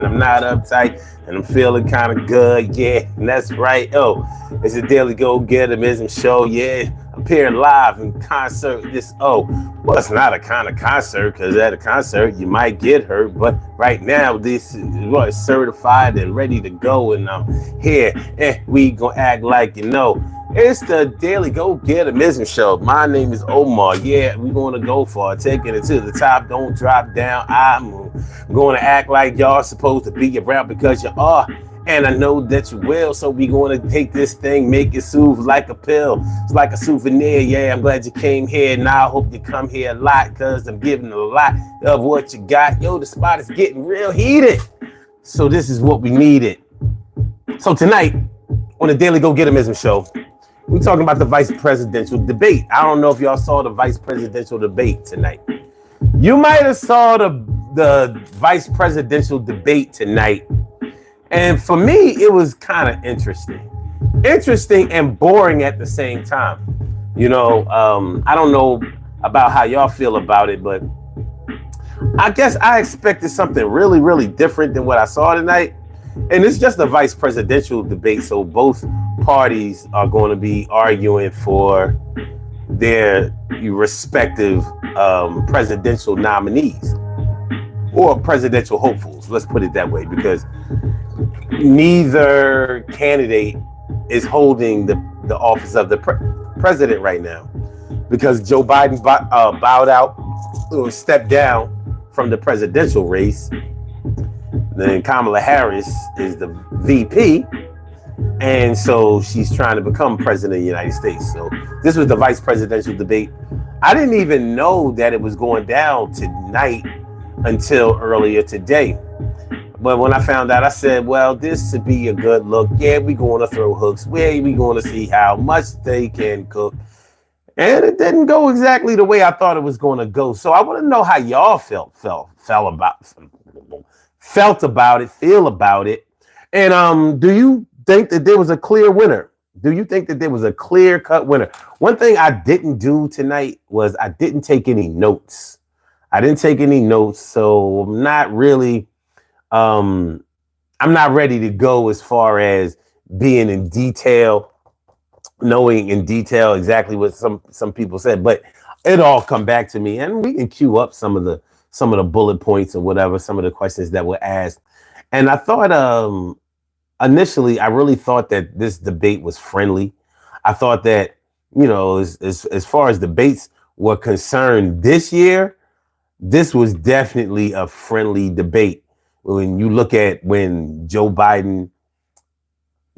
I'm not uptight, and I'm feeling kind of good. Yeah, and that's right. Oh, it's a Daily Go Getimism show. Yeah, I'm here live in concert. Well, it's not a kind of concert because at a concert you might get hurt, but right now this is what certified and ready to go, and I'm here. We gonna act like you know. It's the Daily Go Getimism show. My name is Omar. Yeah, we're going to go for it. Taking it to the top. Don't drop down. I'm going to act like y'all supposed to be around because you are. And I know that you will. So we're going to take this thing, make it soothe like a pill. It's like a souvenir. Yeah, I'm glad you came here. Now I hope you come here a lot because I'm giving a lot of what you got. Yo, the spot is getting real heated. So this is what we needed. So tonight on the Daily Go Getimism show, we're talking about the vice presidential debate. I don't know if y'all saw the vice presidential debate tonight. You might have saw the vice presidential debate tonight. And for me, it was kind of interesting. Interesting and boring at the same time. You know, I don't know about how y'all feel about it, but I guess I expected something really, really different than what I saw tonight. And it's just a vice presidential debate, so both parties are going to be arguing for their respective presidential nominees or presidential hopefuls. Let's put it that way, because neither candidate is holding the office of the president right now, because Joe Biden bowed out or stepped down from the presidential race. Then Kamala Harris is the VP, and so she's trying to become president of the United States. So this was the vice presidential debate. I didn't even know that it was going down tonight until earlier today. But when I found out, I said, well, this should be a good look. Yeah, we're going to throw hooks. We're going to see how much they can cook. And it didn't go exactly the way I thought it was going to go. So I want to know how y'all feel about it. And do you think that there was a clear winner? Do you think that there was a clear-cut winner? One thing I didn't do tonight was I didn't take any notes. So I'm not really I'm not ready to go as far as being in detail, knowing in detail exactly what some people said, but it all come back to me, and we can queue up some of the bullet points or whatever, some of the questions that were asked. And I thought initially, I really thought that this debate was friendly. I thought that, you know, as far as debates were concerned this year, this was definitely a friendly debate. When you look at when Joe Biden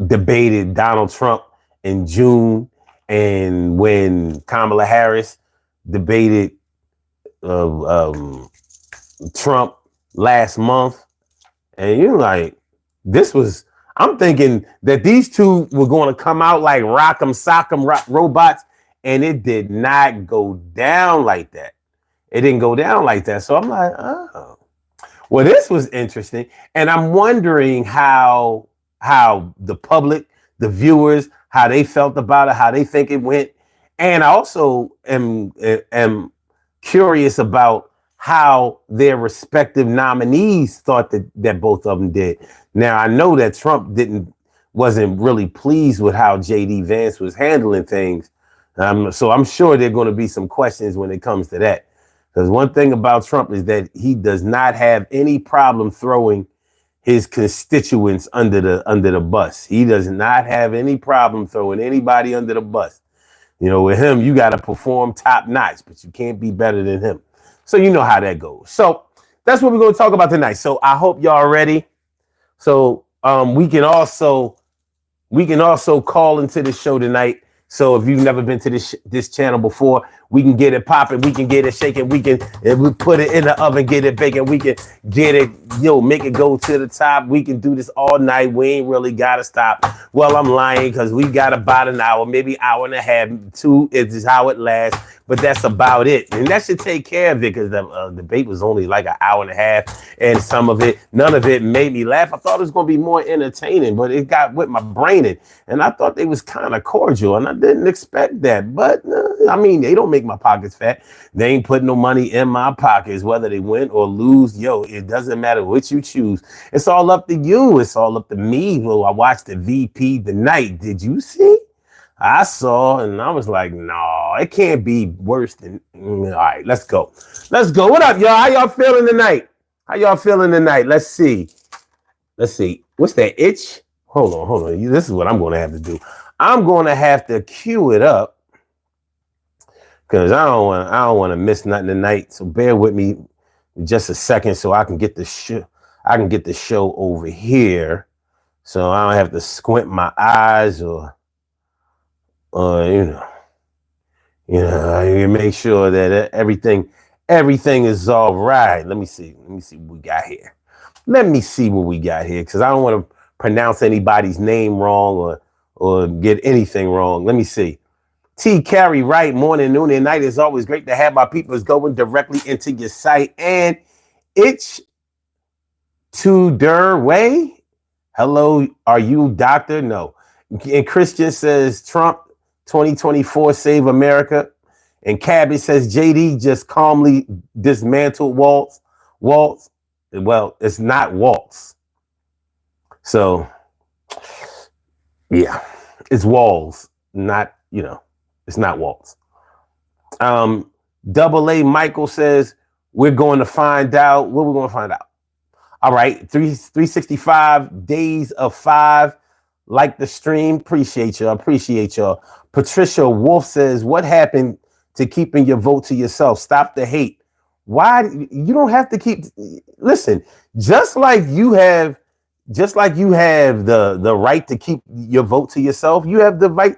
debated Donald Trump in June, and when Kamala Harris debated Trump last month, and you're like, I'm thinking that these two were going to come out like rock'em sock'em robots, and it did not go down like that. It didn't go down like that. So I'm like, oh, well, this was interesting. And I'm wondering how the public, the viewers, how they felt about it, how they think it went. And I also am curious about how their respective nominees thought that both of them did. Now, I know that Trump wasn't really pleased with how J.D. Vance was handling things. So I'm sure there are going to be some questions when it comes to that. Because one thing about Trump is that he does not have any problem throwing his constituents under the bus. He does not have any problem throwing anybody under the bus. You know, with him, you got to perform top notch, but you can't be better than him. So you know how that goes. So that's what we're going to talk about tonight. So I hope y'all ready. So we can also call into the show tonight. So if you've never been to this channel before, we can get it popping, we can get it shaking, we put it in the oven, get it baking, we can get it, make it go to the top. We can do this all night. We ain't really gotta stop. Well, I'm lying, because we got about an hour, maybe hour and a half, 2 is how it lasts, but that's about it. And that should take care of it, because the debate was only like an hour and a half, and none of it made me laugh. I thought it was gonna be more entertaining, but it got with my brain in, and I thought they was kind of cordial, and I didn't expect that. But I mean, they don't make make my pockets fat. They ain't putting no money in my pockets, whether they win or lose. Yo, it doesn't matter what you choose. It's all up to you. It's all up to me. Well, I watched the VP tonight. Did you see? I saw, and I was like, no, it can't be worse than. All right, let's go. Let's go. What up, y'all? How y'all feeling tonight? How y'all feeling tonight? Let's see. Let's see. What's that itch? Hold on. This is what I'm going to have to do. I'm going to have to cue it up because I don't want to miss nothing tonight. So bear with me just a second so I can get the show. I can get the show over here, so I don't have to squint my eyes or you make sure that everything is all right. Let me see what we got here. Because I don't want to pronounce anybody's name wrong or get anything wrong. Let me see. T. Carey, right? Morning, noon, and night. It's always great to have my people going directly into your site. And itch to der way. Hello, are you doctor? No. And Christian says Trump 2024 save America. And Cabbage says JD just calmly dismantled Waltz. Well, it's not Waltz. So, yeah, it's Walls, not, it's not Waltz. Double A Michael says, we're going to find out. What we're going to find out? All right, 365 days of 5. Like the stream. Appreciate y'all. Patricia Wolf says, what happened to keeping your vote to yourself? Stop the hate. Why? You don't have to keep. Listen, just like you have the right to keep your vote to yourself, you have the right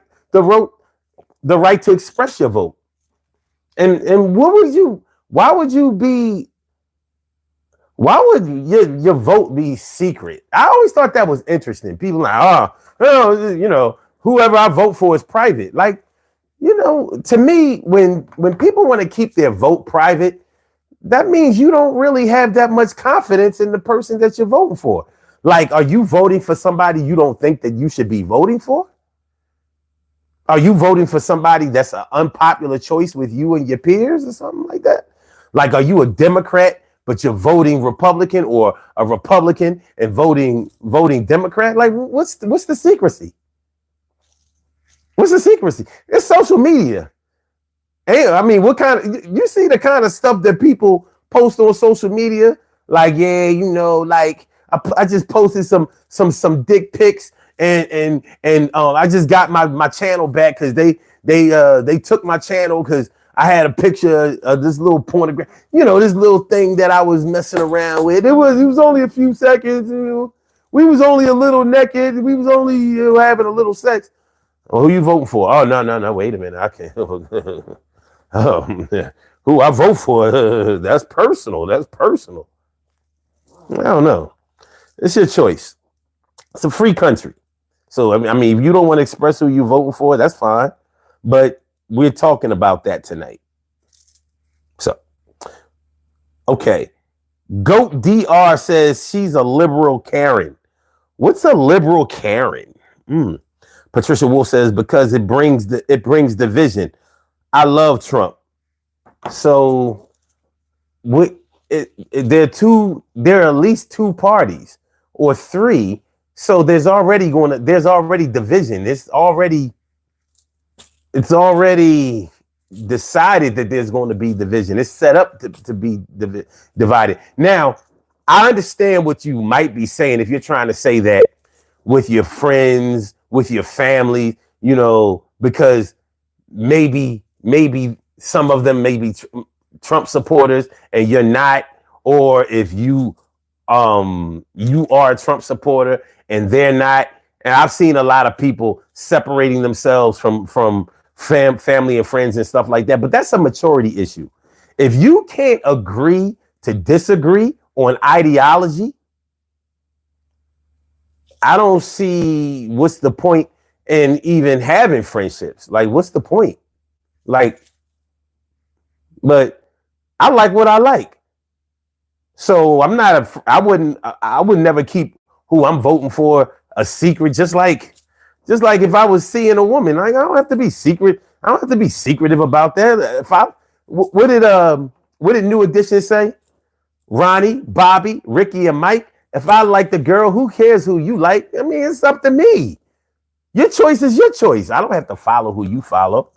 to express your vote. And why would your vote be secret? I always thought that was interesting. People like, whoever I vote for is private. Like, to me, when people want to keep their vote private, that means you don't really have that much confidence in the person that you're voting for. Like, are you voting for somebody you don't think that you should be voting for? Are you voting for somebody that's an unpopular choice with you and your peers or something like that? Like, are you a Democrat, but you're voting Republican, or a Republican and voting Democrat? Like, what's the secrecy? What's the secrecy? It's social media. Hey, I mean, you see the kind of stuff that people post on social media? Like, yeah, like I just posted some dick pics and I just got my channel back because they took my channel because I had a picture of this little pornography, this little thing that I was messing around with. It was only a few seconds. We was only a little naked. We was only having a little sex. Oh, who you voting for? Oh, no. Wait a minute. I can't. Who I vote for? That's personal. I don't know. It's your choice. It's a free country. So, I mean, if you don't want to express who you're voting for, that's fine. But we're talking about that tonight. So, okay. Goat DR says she's a liberal Karen. What's a liberal Karen? Patricia Wolf says because it brings division. I love Trump. So there are at least 2 parties or 3. So there's already division. It's already decided that there's going to be division. It's set up to be divided. Now, I understand what you might be saying if you're trying to say that with your friends, with your family, because maybe some of them may be Trump supporters and you're not, or if you are a Trump supporter and they're not. And I've seen a lot of people separating themselves from family and friends and stuff like that. But that's a maturity issue. If you can't agree to disagree on ideology, I don't see what's the point in even having friendships. Like, what's the point? Like, but I like what I like. So I would never keep who I'm voting for a secret. Just like if I was seeing a woman, like, I don't have to be secret. I don't have to be secretive about that. If I what did New Edition say? Ronnie, Bobby, Ricky, and Mike. If I like the girl, who cares who you like? I mean, it's up to me. Your choice is your choice. I don't have to follow who you follow,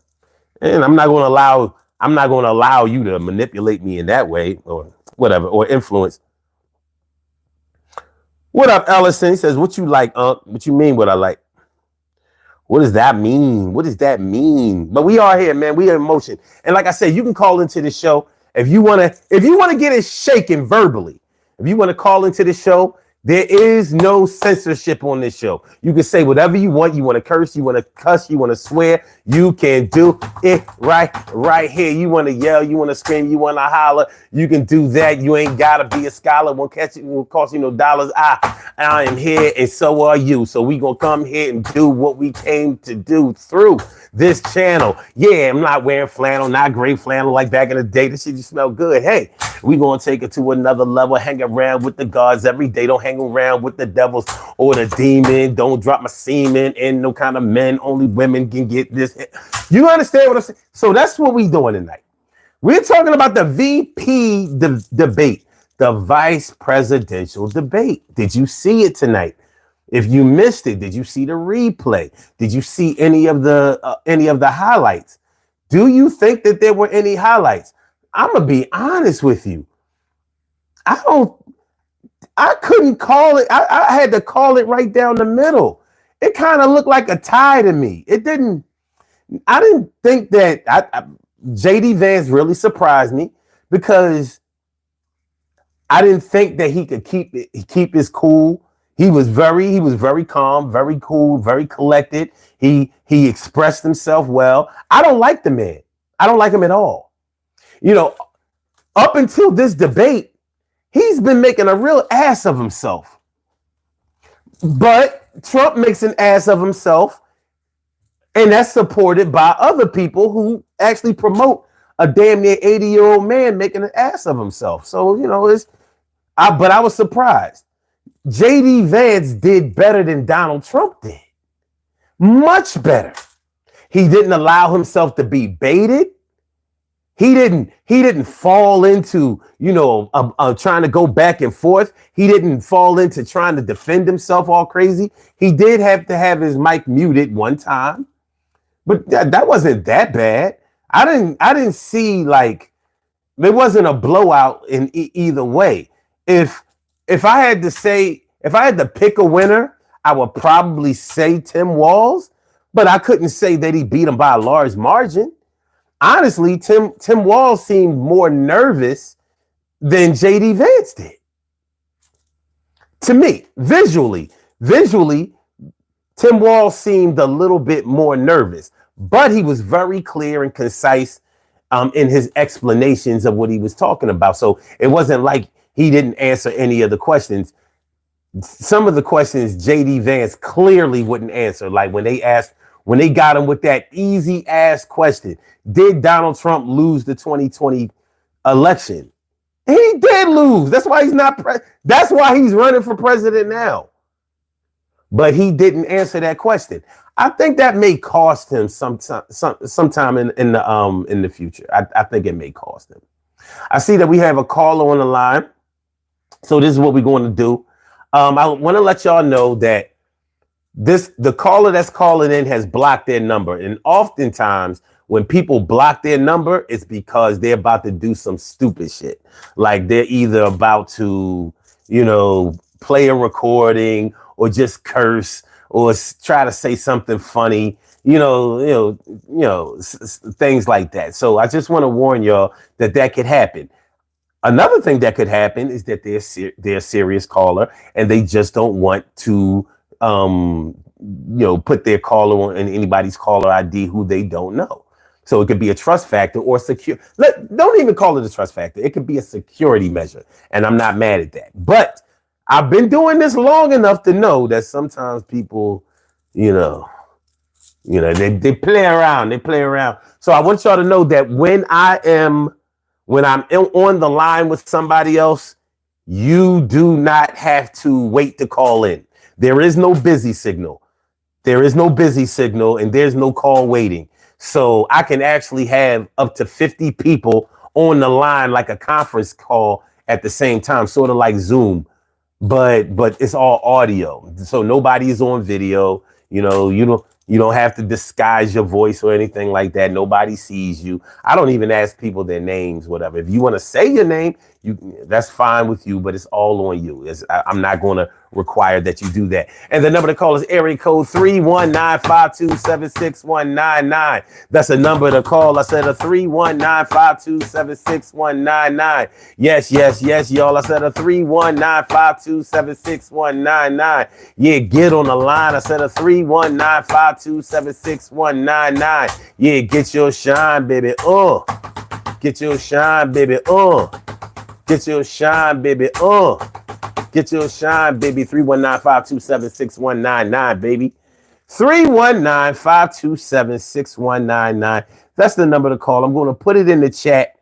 and I'm not going to allow you to manipulate me in that way or whatever or influence. What up, Ellison? He says, "What you like, What you mean? What I like? What does that mean? What does that mean?" But we are here, man. We are in motion, and like I said, you can call into the show if you want to. If you want to get it shaken verbally, if you want to call into the show. There is no censorship on this show. You can say whatever you want. You want to curse, you want to cuss, you want to swear. You can do it right here. You want to yell, you want to scream, you want to holler. You can do that. You ain't got to be a scholar. Won't cost you no dollars. I am here and so are you. So we going to come here and do what we came to do through this channel. Yeah, I'm not wearing flannel, not gray flannel like back in the day. This shit just smell good. Hey, we going to take it to another level. Hang around with the gods every day. Don't hang around with the devils or the demon. Don't drop my semen in no kind of men. Only women can get this. You understand what I'm saying? So that's what we doing tonight. We're talking about the VP debate, the vice presidential debate. Did you see it tonight? If you missed it, did you see the replay? Did you see any of the highlights? Do you think that there were any highlights? I'm gonna be honest with you. I couldn't call it. I had to call it right down the middle. It kind of looked like a tie to me. I didn't think that JD Vance really surprised me because I didn't think that he could keep his cool. He was very calm, very cool, very collected. He expressed himself well. I don't like the man. I don't like him at all. You know, up until this debate, he's been making a real ass of himself. But Trump makes an ass of himself, and that's supported by other people who actually promote a damn near 80-year-old man making an ass of himself. So, you know, but I was surprised. JD Vance did better than Donald Trump did. Much better. He didn't allow himself to be baited. He didn't fall into, trying to go back and forth. He didn't fall into trying to defend himself all crazy. He did have to have his mic muted one time, but that wasn't that bad. I didn't see like there wasn't a blowout in either way. If I had to pick a winner, I would probably say Tim Walz, but I couldn't say that he beat him by a large margin. Honestly, Tim Walz seemed more nervous than JD Vance did. To me, visually, Tim Walz seemed a little bit more nervous, but he was very clear and concise in his explanations of what he was talking about. So it wasn't like he didn't answer any of the questions. Some of the questions JD Vance clearly wouldn't answer, like when they got him with that easy ass question, did Donald Trump lose the 2020 election? He did lose. That's why he's not that's why he's running for president now. But he didn't answer that question. I think that may cost him sometime in the future. I think it may cost him. I see that we have a caller on the line. So this is what we're going to do. I want to let y'all know that the caller that's calling in has blocked their number. And oftentimes when people block their number, it's because they're about to do some stupid shit. Like they're either about to, play a recording or just curse or try to say something funny, things like that. So I just want to warn y'all that could happen. Another thing that could happen is that they're a serious caller and they just don't want to put their caller on anybody's caller ID who they don't know. So it could be a trust factor or secure. Don't even call it a trust factor. It could be a security measure. And I'm not mad at that. But I've been doing this long enough to know that sometimes people, they play around. They play around. So I want y'all to know that when I'm on the line with somebody else, you do not have to wait to call in. There is no busy signal. And there's no call waiting. So I can actually have up to 50 people on the line like a conference call at the same time, sort of like Zoom, but it's all audio. So nobody's on video. You don't have to disguise your voice or anything like that. Nobody sees you. I don't even ask people their names, whatever. If you want to say your name, that's fine with you, but it's all on you. I'm not going to require that you do that. And the number to call is area code 319-527-6199. That's a number to call. I said a 319-527-6199. Yes, y'all. I said a 319-527-6199. Yeah, get on the line. I said a 319-527-6199. Yeah, get your shine, baby. Get your shine, baby. Get your shine, baby. Get your shine, baby. 319-527-6199, baby. 319-527-6199. That's the number to call. I'm going to put it in the chat.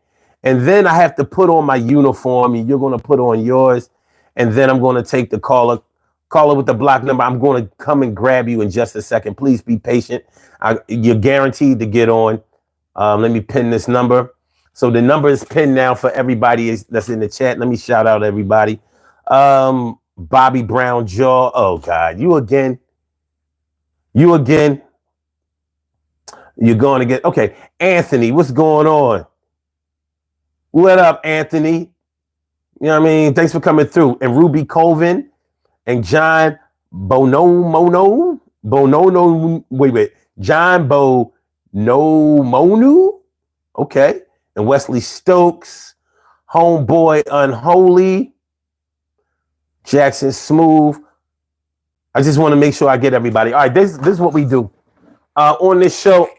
And then I have to put on my uniform. And you're going to put on yours. And then I'm going to take the caller with the block number. I'm going to come and grab you in just a second. Please be patient. You're guaranteed to get on. Let me pin this number. So the number is pinned now for everybody that's in the chat. Let me shout out everybody. Bobby Brown Jaw. Oh God, you again. You're going to get okay. Anthony, what's going on? What up, Anthony? You know what I mean? Thanks for coming through. And Ruby Colvin and John Bonomono. Wait. John Bonomonu. Okay. And Wesley Stokes, Homeboy Unholy, Jackson Smooth. I just want to make sure I get everybody. All right, this is what we do. On this show,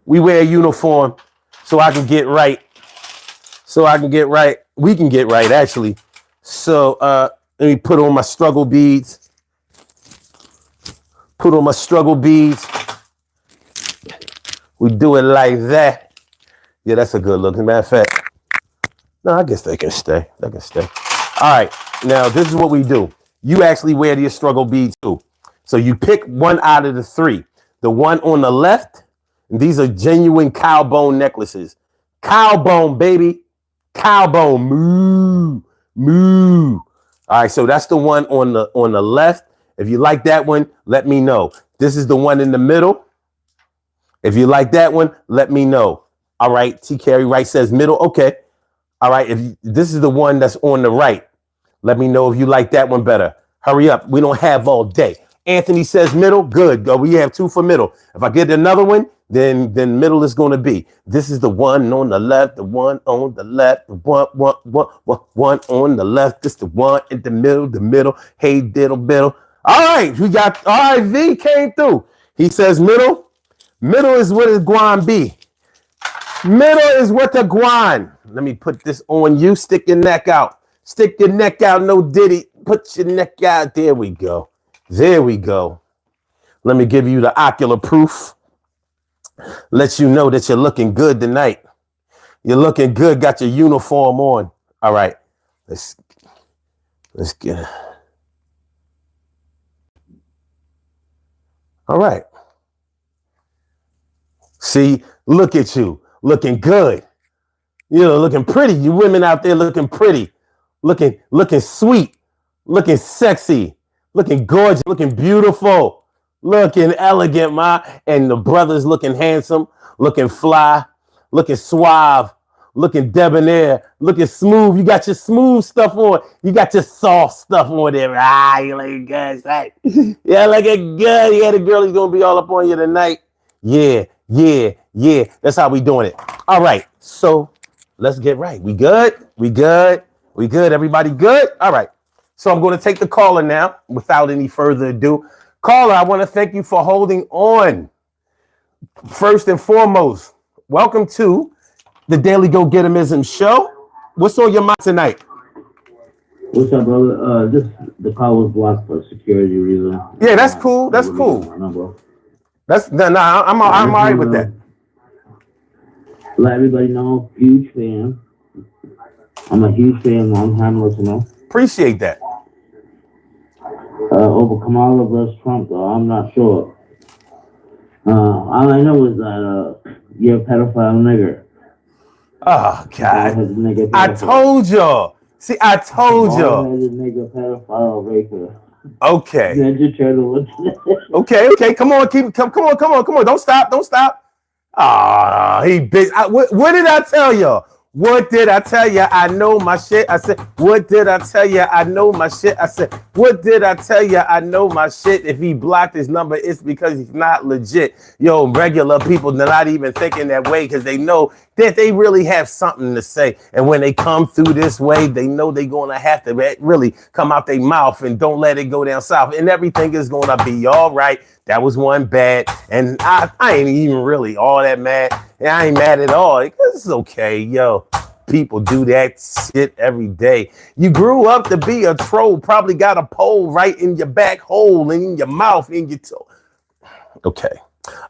we wear a uniform so I can get right. We can get right, actually. So let me put on my struggle beads. We do it like that. Yeah, that's a good look. As a matter of fact, no, I guess they can stay. All right, now this is what we do. You actually wear your struggle beads too. So you pick one out of the three. The one on the left, and these are genuine cow bone necklaces. Cow bone, baby. Cow bone. Moo. Moo. All right, so that's the one on the left. If you like that one, let me know. This is the one in the middle. If you like that one, let me know. All right, T. Carey Wright says middle. Okay. All right, this is the one that's on the right. Let me know if you like that one better. Hurry up. We don't have all day. Anthony says middle. Good. We have two for middle. If I get another one, then middle is going to be. This is the one on the left, the one on the left, the one on the left. This the one in the middle. Hey, diddle. All right, V came through. He says middle. Middle is what is Guan be. Middle is what the Guan. Let me put this on you. Stick your neck out. No diddy. Put your neck out. There we go. Let me give you the ocular proof. Let you know that you're looking good tonight. You're looking good. Got your uniform on. All right. Let's get it. All right. See, look at you. Looking good. Looking pretty. You women out there looking pretty. Looking sweet. Looking sexy. Looking gorgeous. Looking beautiful. Looking elegant, ma. And the brothers looking handsome. Looking fly. Looking suave. Looking debonair. Looking smooth. You got your smooth stuff on. You got your soft stuff on there. You looking good. Right? Yeah, looking good. Yeah, the girl is going to be all up on you tonight. Yeah. That's how we doing it. All right. So let's get right. We good? Everybody good? All right. So I'm going to take the caller now without any further ado. Caller, I want to thank you for holding on. First and foremost, welcome to the Daily Go Getimism Show. What's on your mind tonight? What's up, brother? The call was blocked for security reasons. Yeah, that's cool. I'm all right with that. Let everybody know, huge fan. I'm a huge fan, long time listener. Appreciate that. Over Kamala versus Trump, though, I'm not sure. All I know is that you're a pedophile nigger. Oh God! Bald-headed nigger I pedophile. told y'all. See, I told y'all. Bald-headed nigger pedophile raper. Okay. Ninja Turtle. Okay. Come on, come on. Don't stop. Ah, he bitch. What did I tell y'all? What did I tell you? I know my shit. I said, what did I tell you? I know my shit. I said, what did I tell you? I know my shit. If he blocked his number, it's because he's not legit. Yo, regular people, they're not even thinking that way because they know that they really have something to say. And when they come through this way, they know they're going to have to really come out their mouth and don't let it go down south. And everything is going to be all right. That was one bad. And I ain't even really all that mad. And I ain't mad at all. It's okay, yo. People do that shit every day. You grew up to be a troll, probably got a pole right in your back hole, in your mouth, in your toe.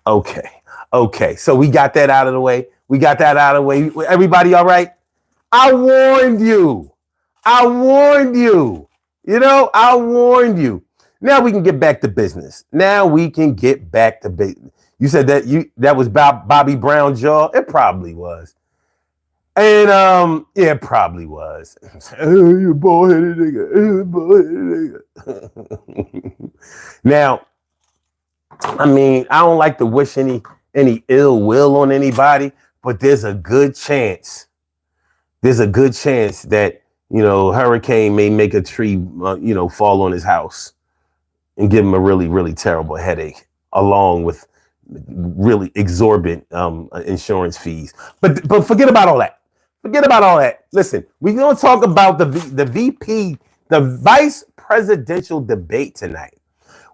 Okay. So we got that out of the way. Everybody all right? I warned you. You know, I warned you. Now we can get back to business. You said that was Bobby Brown jaw. It probably was. And yeah, it probably was. You bald-headed nigga. Now, I mean, I don't like to wish any ill will on anybody, but there's a good chance. That, you know, hurricane may make a tree, fall on his house and give him a really, really terrible headache, along with really exorbitant insurance fees. But forget about all that. Listen, we're going to talk about the vice presidential debate tonight.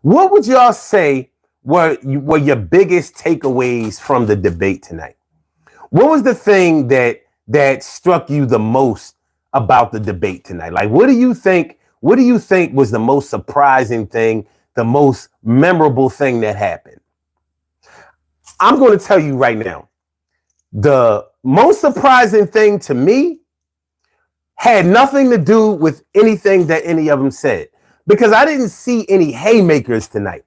What would y'all say were your biggest takeaways from the debate tonight? What was the thing that struck you the most about the debate tonight? Like, what do you think was the most surprising thing, the most memorable thing that happened? I'm going to tell you right now, the most surprising thing to me had nothing to do with anything that any of them said, because I didn't see any haymakers tonight.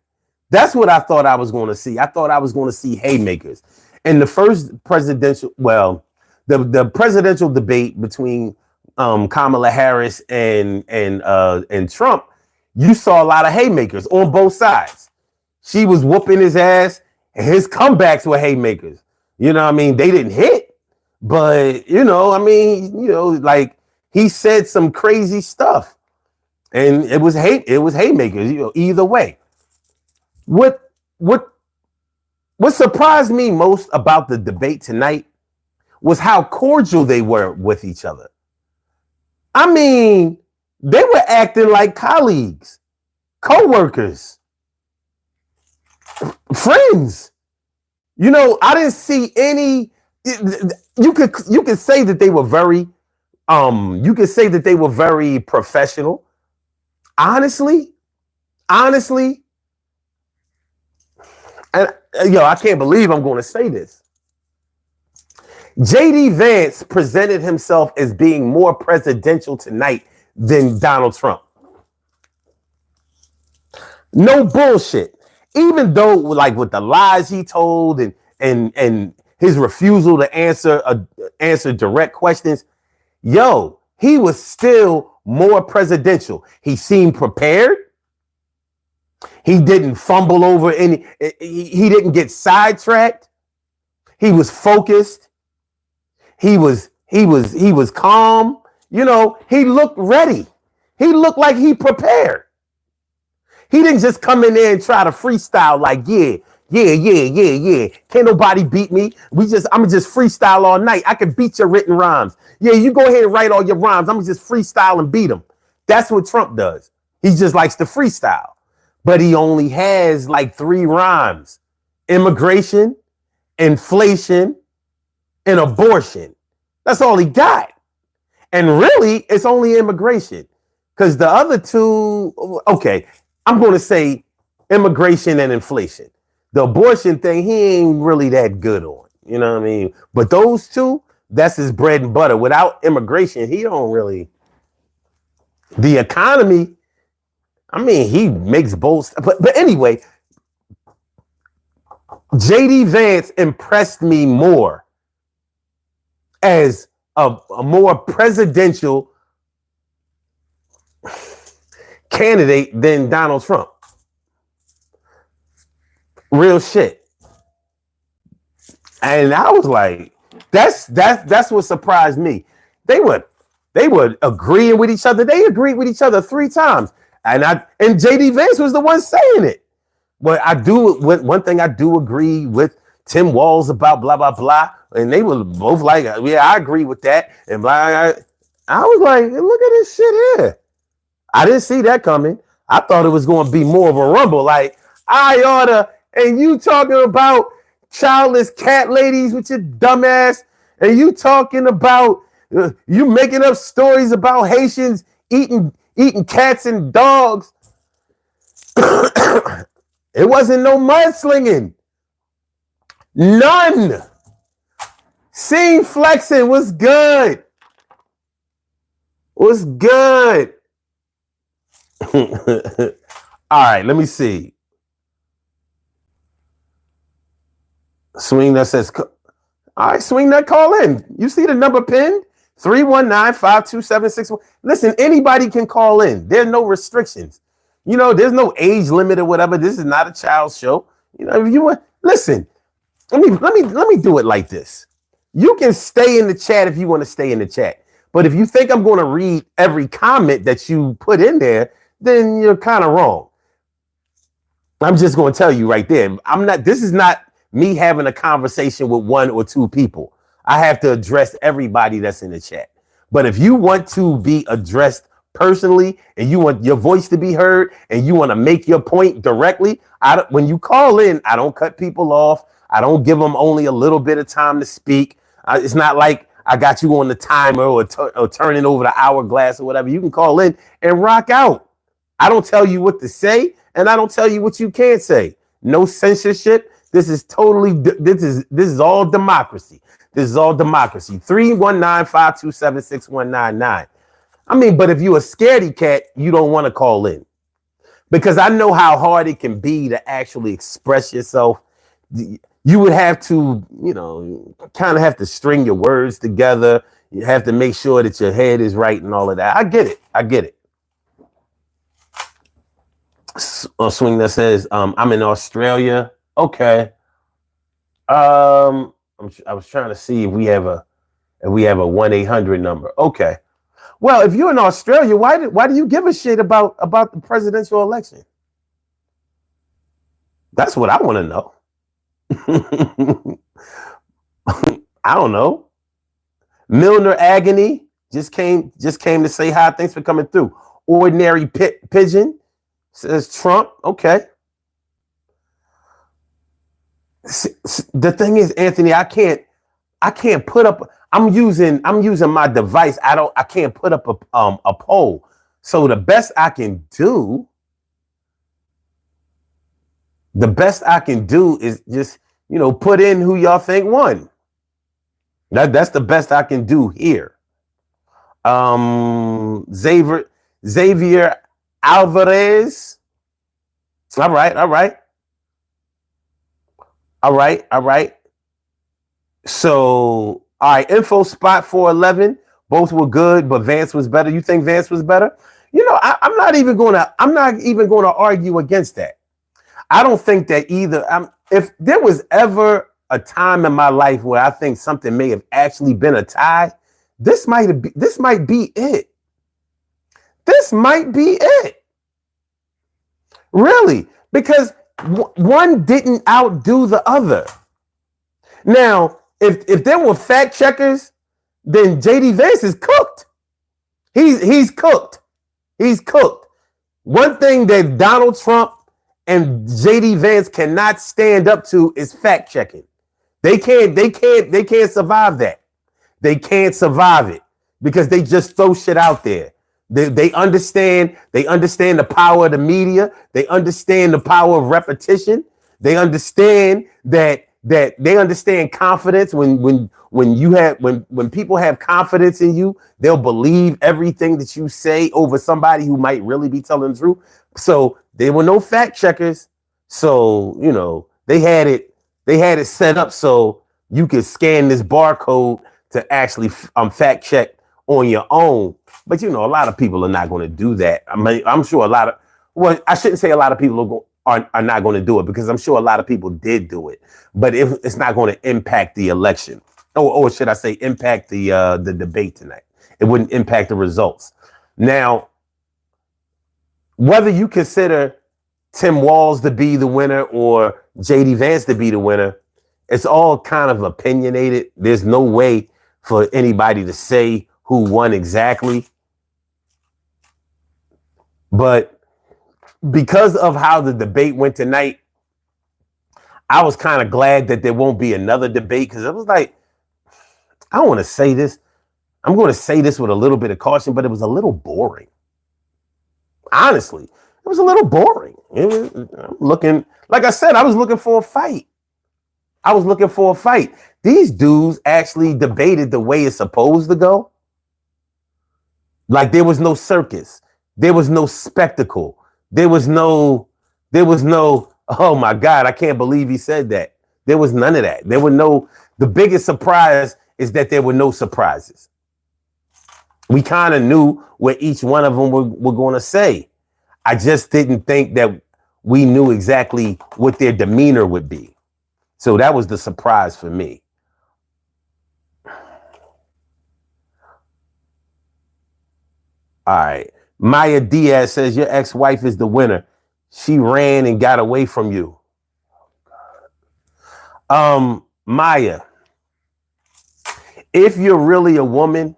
That's what I thought I was going to see. I thought I was going to see haymakers. In the first the presidential debate between Kamala Harris and Trump, you saw a lot of haymakers on both sides. She was whooping his ass, and his comebacks were haymakers. You know what I mean? They didn't hit, but like, he said some crazy stuff, and it was haymakers, either way. What surprised me most about the debate tonight was how cordial they were with each other. I mean, they were acting like colleagues, co-workers, friends. I didn't see any. You could say that they were very professional. Honestly, and I can't believe I'm going to say this. JD Vance presented himself as being more presidential tonight than Donald Trump. No bullshit. Even though, like, with the lies he told and his refusal to answer direct questions, he was still more presidential. He seemed prepared. He didn't fumble over any. He didn't get sidetracked. He was focused. He was calm. He looked ready. He looked like he prepared. He didn't just come in there and try to freestyle like, yeah. Can't nobody beat me. I'm just freestyle all night. I can beat your written rhymes. Yeah, you go ahead and write all your rhymes. I'm just freestyle and beat them. That's what Trump does. He just likes to freestyle. But he only has like 3 rhymes: immigration, inflation, and abortion. That's all he got. And really, it's only immigration. Because the other 2, okay, I'm going to say immigration and inflation. The abortion thing, he ain't really that good on. You know what I mean? But those 2, that's his bread and butter. Without immigration, he don't really. The economy, I mean, he makes bold stuff. But anyway, JD Vance impressed me more as a more presidential candidate than Donald Trump. Real shit. And I was like, that's what surprised me. They were agreeing with each other. They agreed with each other 3 times. And JD Vance was the one saying it. But one thing I do agree with Tim Walz about blah, blah, blah. And they were both like, yeah, I agree with that. And blah. I was like, look at this shit here. I didn't see that coming. I thought it was going to be more of a rumble. Like, I oughta, and you talking about childless cat ladies with your dumb ass. And you talking about, you making up stories about Haitians eating cats and dogs. It wasn't no mudslinging. None. Scene flexing was good. Was good. All right, let me see. Swing that says, all right, swing that call in. You see the number pinned? 319-527-61. Listen, anybody can call in. There's no restrictions. You know, there's no age limit or whatever. This is not a child's show. You know, if you want, listen, let me do it like this. You can stay in the chat if you want to stay in the chat. But if you think I'm going to read every comment that you put in there, then you're kind of wrong. I'm just going to tell you right there. This is not me having a conversation with 1 or 2 people. I have to address everybody that's in the chat. But if you want to be addressed personally and you want your voice to be heard and you want to make your point directly, when you call in, I don't cut people off. I don't give them only a little bit of time to speak. It's not like I got you on the timer or turning over the hourglass or whatever. You can call in and rock out. I don't tell you what to say and I don't tell you what you can't say. No censorship. This is all democracy. This is all democracy. 319-527-6199. I mean, but if you're a scaredy cat, you don't want to call in. Because I know how hard it can be to actually express yourself. You would have to, you know, kind of have to string your words together. You have to make sure that your head is right and all of that. I get it. A swing that says, I'm in Australia. Okay. I was trying to see if we have a 1-800 number. Okay. Well, if you're in Australia, why do you give a shit about the presidential election? That's what I want to know. I don't know. Milner Agony just came to say hi. Thanks for coming through. Ordinary Pigeon says Trump. Okay. The thing is, Anthony, I can't put up. I'm using my device. I can't put up a poll. So the best I can do is just, you know, put in who y'all think won. That's the best I can do here. Xavier Alvarez. All right. So, all right, info spot 411. Both were good, but Vance was better. You think Vance was better? You know, I'm not even going to argue against that. I don't think that either. If there was ever a time in my life where I think something may have actually been a tie, this might be it. This might be it. Really, because one didn't outdo the other. Now, if there were fact checkers, then JD Vance is cooked. He's cooked. He's cooked. One thing that Donald Trump and JD Vance cannot stand up to is fact checking. They can't survive that. They can't survive it because they just throw shit out there. They understand the power of the media. They understand the power of repetition. They understand that they understand confidence. When people have confidence in you, they'll believe everything that you say over somebody who might really be telling the truth. So there were no fact checkers. So, you know, they had it They had it set up so you could scan this barcode to actually fact check on your own. But a lot of people are not going to do that. I mean, I'm sure I shouldn't say a lot of people are not going to do it, because I'm sure a lot of people did do it, but it's not going to impact the election, or should I say impact the debate tonight. It wouldn't impact the results. Now, whether you consider Tim Walz to be the winner or JD Vance to be the winner, it's all kind of opinionated. There's no way for anybody to say who won exactly. But because of how the debate went tonight, I was kind of glad that there won't be another debate, because it was like, I don't want to say this. I'm going to say this with a little bit of caution, but it was a little boring. Honestly, it was a little boring. Like I said, I was looking for a fight. These dudes actually debated the way it's supposed to go. Like, there was no circus. There was no spectacle. There was no, oh my God, I can't believe he said that. There was none of that. The biggest surprise is that there were no surprises. We kind of knew what each one of them were going to say. I just didn't think that we knew exactly what their demeanor would be. So that was the surprise for me. All right. Maya Diaz says, your ex-wife is the winner. She ran and got away from you. Maya, if you're really a woman,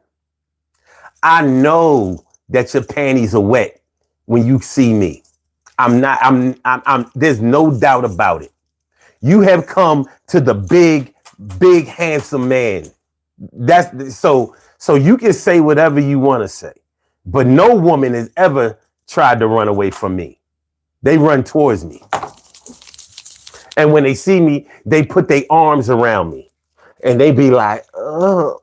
I know that your panties are wet when you see me. There's no doubt about it. You have come to the big, handsome man. That's so you can say whatever you want to say, but no woman has ever tried to run away from me. They run towards me. And when they see me, they put their arms around me and they be like, oh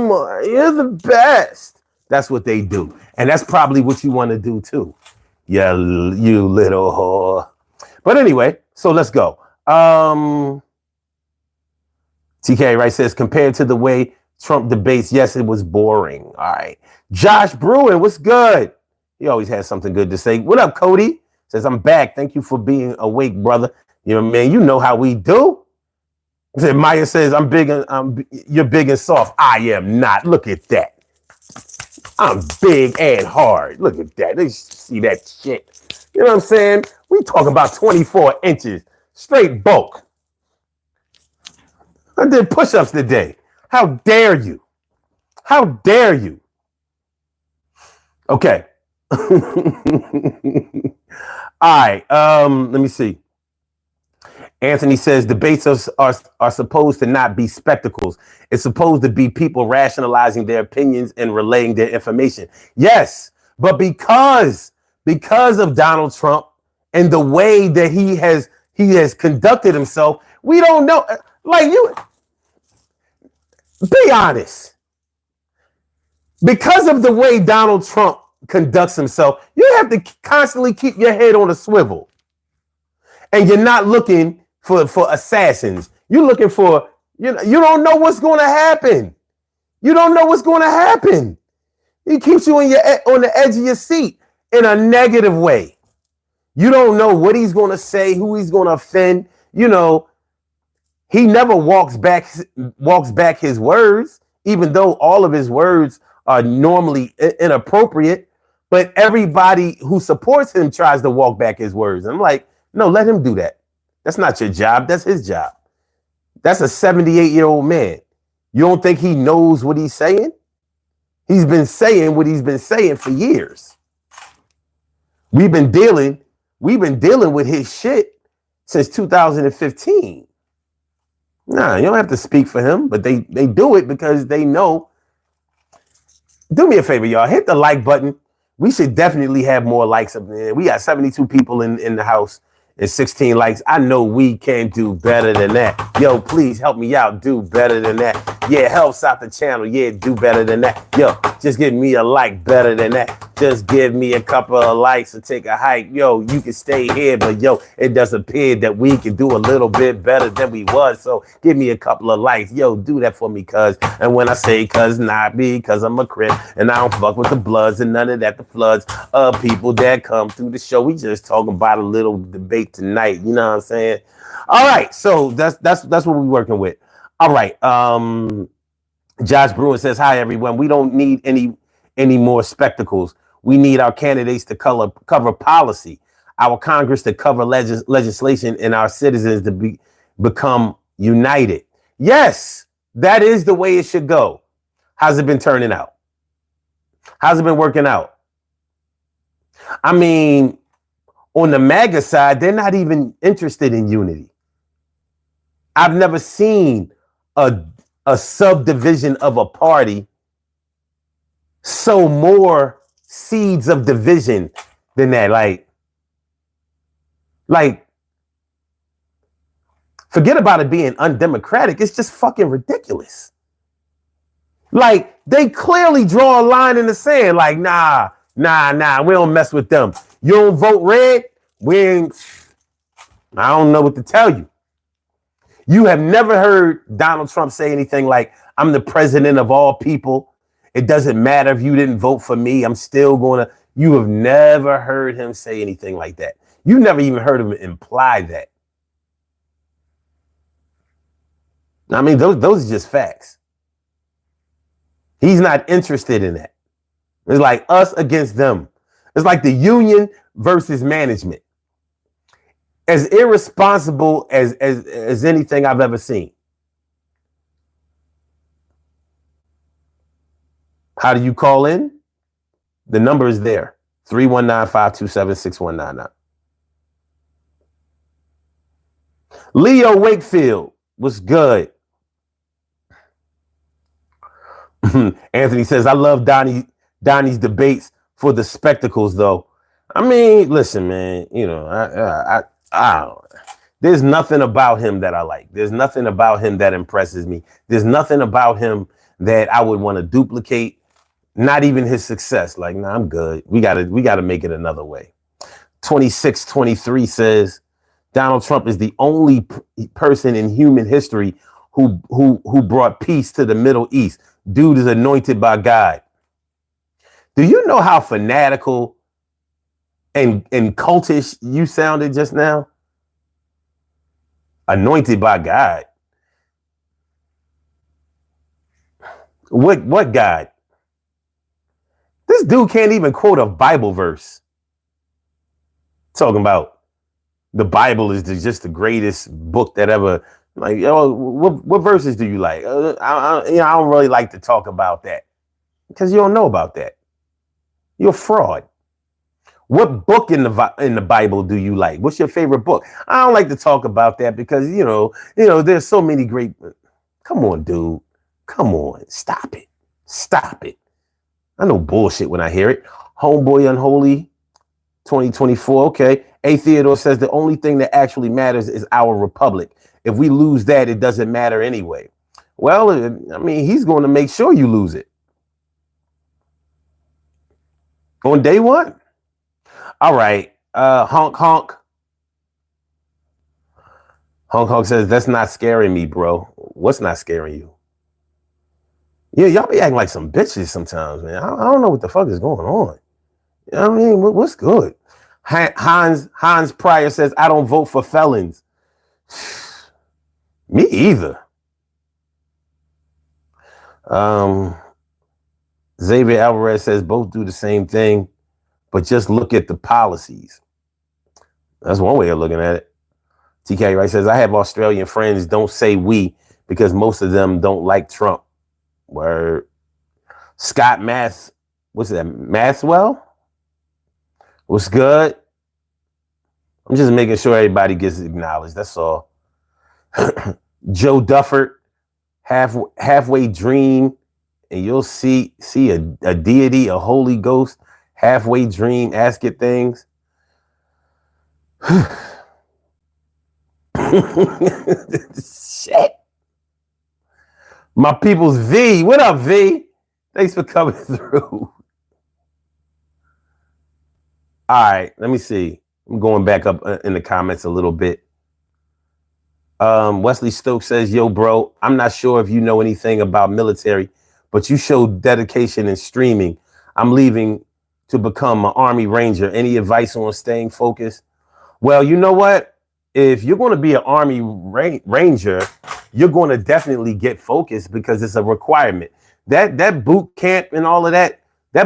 my, you're the best. That's what they do. And that's probably what you want to do too. Yeah, you little whore. But anyway, so let's go. TK Wright says, compared to the way Trump debates, yes, it was boring. All right. Josh Bruin, what's good? He always has something good to say. What up, Cody? Says, I'm back. Thank you for being awake, brother. Man, you know how we do. Maya says, you're big and soft. I am not. Look at that. I'm big and hard. Look at that. They see that shit. You know what I'm saying? We talk about 24 inches. Straight bulk. I did push-ups today. How dare you? How dare you? Okay. All right. Let me see. Anthony says debates are supposed to not be spectacles. It's supposed to be people rationalizing their opinions and relaying their information. Yes, but because of Donald Trump and the way that he has conducted himself, we don't know. Like, you be honest. Because of the way Donald Trump conducts himself, you have to constantly keep your head on a swivel. And you're not looking for assassins. You're looking for, you don't know what's going to happen. You don't know what's going to happen. He keeps you on the edge of your seat in a negative way. You don't know what he's going to say, who he's going to offend. He never walks back his words, even though all of his words are normally inappropriate. But everybody who supports him tries to walk back his words. And I'm like, no, let him do that. That's not your job. That's his job. That's a 78-year-old man. You don't think he knows what he's saying? He's been saying what he's been saying for years. We've been dealing with his shit since 2015. Nah, you don't have to speak for him, but they do it because they know. Do me a favor, y'all. Hit the like button. We should definitely have more likes up there. We got 72 people in the house and 16 likes. I know we can do better than that. Yo, please help me out. Do better than that. Yeah, helps out the channel. Yeah, do better than that. Yo, just give me a like better than that. Just give me a couple of likes and take a hike. Yo, you can stay here, but yo, it does appear that we can do a little bit better than we was. So give me a couple of likes. Yo, do that for me, cuz. And when I say cuz, not because I'm a Crip and I don't fuck with the Bloods and none of that, the floods of people that come through the show. We just talking about a little debate tonight. You know what I'm saying? All right, so that's what we're working with. All right. Josh Bruin says, hi, everyone. We don't need any more spectacles. We need our candidates to cover policy, our Congress to cover legislation, and our citizens to become united. Yes, that is the way it should go. How's it been turning out? How's it been working out? I mean, on the MAGA side, they're not even interested in unity. I've never seen a subdivision of a party sow more seeds of division than that. Like, forget about it being undemocratic. It's just fucking ridiculous. Like, they clearly draw a line in the sand. Like, nah, we don't mess with them. You don't vote red? I don't know what to tell you. You have never heard Donald Trump say anything like, I'm the president of all people. It doesn't matter if you didn't vote for me. I'm still going to. You have never heard him say anything like that. You never even heard him imply that. I mean, those are just facts. He's not interested in that. It's like us against them. It's like the union versus management. As irresponsible as anything I've ever seen. How do you call in? The number is there. 319-527-6199. Leo Wakefield was good. Anthony says, I love Donnie's debates for the spectacles, though. I mean, listen, man, you know, I don't, there's nothing about him that I like. There's nothing about him that impresses me. There's nothing about him that I would want to duplicate. Not even his success. Like, nah, I'm good. We gotta make it another way. 2623 says Donald Trump is the only person in human history who brought peace to the Middle East. Dude is anointed by God. Do you know how fanatical and cultish you sounded just now? Anointed by God. What God? This dude can't even quote a Bible verse. Talking about the Bible is just the greatest book that ever. Like, yo, what verses do you like? I don't really like to talk about that because you don't know about that. You're a fraud. What book in the Bible do you like? What's your favorite book? I don't like to talk about that because you know, there's so many great. Come on, dude. Come on, stop it. I know bullshit when I hear it. Homeboy Unholy 2024. Okay. A Theodore says the only thing that actually matters is our republic. If we lose that, it doesn't matter anyway. Well, I mean, he's going to make sure you lose it. On day one. All right. Honk. Honk says, that's not scaring me, bro. What's not scaring you? Yeah, y'all be acting like some bitches sometimes, man. I don't know what the fuck is going on. You know what I mean? What's good? Hans Pryor says, I don't vote for felons. Me either. Xavier Alvarez says both do the same thing, but just look at the policies. That's one way of looking at it. TK Wright says, I have Australian friends. Don't say we because most of them don't like Trump. Word. Scott Maxwell? What's good? I'm just making sure everybody gets acknowledged. That's all. Joe Duffert, halfway dream, and you'll see a deity, a Holy Ghost, halfway dream, ask it things. Shit. My people's V. What up, V? Thanks for coming through. All right, let me see. I'm going back up in the comments a little bit. Wesley Stokes says, yo, bro, I'm not sure if you know anything about military, but you showed dedication in streaming. I'm leaving to become an Army Ranger. Any advice on staying focused? Well, you know what? If you're going to be an Army Ranger, you're going to definitely get focused because it's a requirement. That boot camp and all of that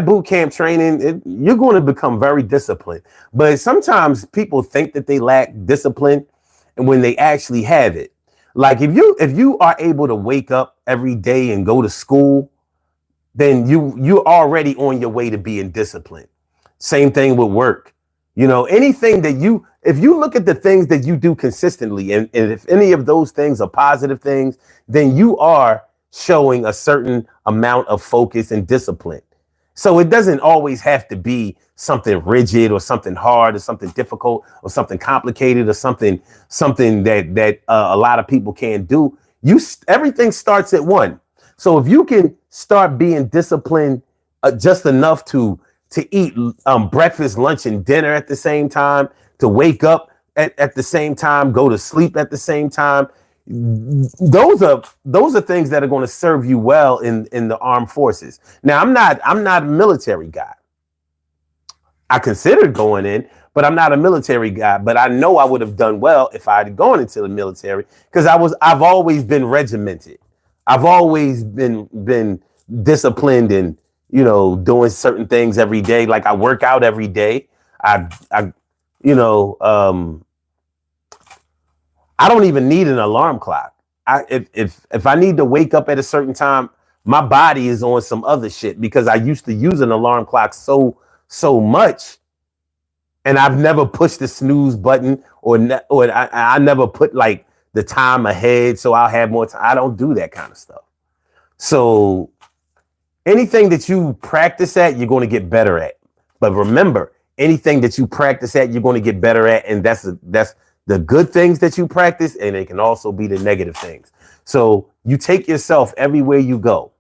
boot camp training, you're going to become very disciplined. But sometimes people think that they lack discipline, and when they actually have it, like if you are able to wake up every day and go to school, then you're already on your way to being disciplined. Same thing with work. You know, anything that if you look at the things that you do consistently, and if any of those things are positive things, then you are showing a certain amount of focus and discipline. So it doesn't always have to be something rigid or something hard or something difficult or something complicated or something that a lot of people can't do. Everything starts at one. So if you can start being disciplined just enough to eat breakfast, lunch, and dinner at the same time, to wake up at the same time, go to sleep at the same time, those are things that are going to serve you well in the armed forces. Now, I'm not a military guy. I considered going in, but I'm not a military guy. But I know I would have done well if I had gone into the military because I've always been regimented. I've always been disciplined and, you know, doing certain things every day. Like I work out every day. I don't even need an alarm clock. If I need to wake up at a certain time, my body is on some other shit because I used to use an alarm clock so much, and I've never pushed the snooze button or I never put like the time ahead so I'll have more time. I don't do that kind of stuff. So anything that you practice at, you're going to get better at. But remember, anything that you practice at, you're going to get better at, and that's the good things that you practice, and it can also be the negative things. So you take yourself everywhere you go.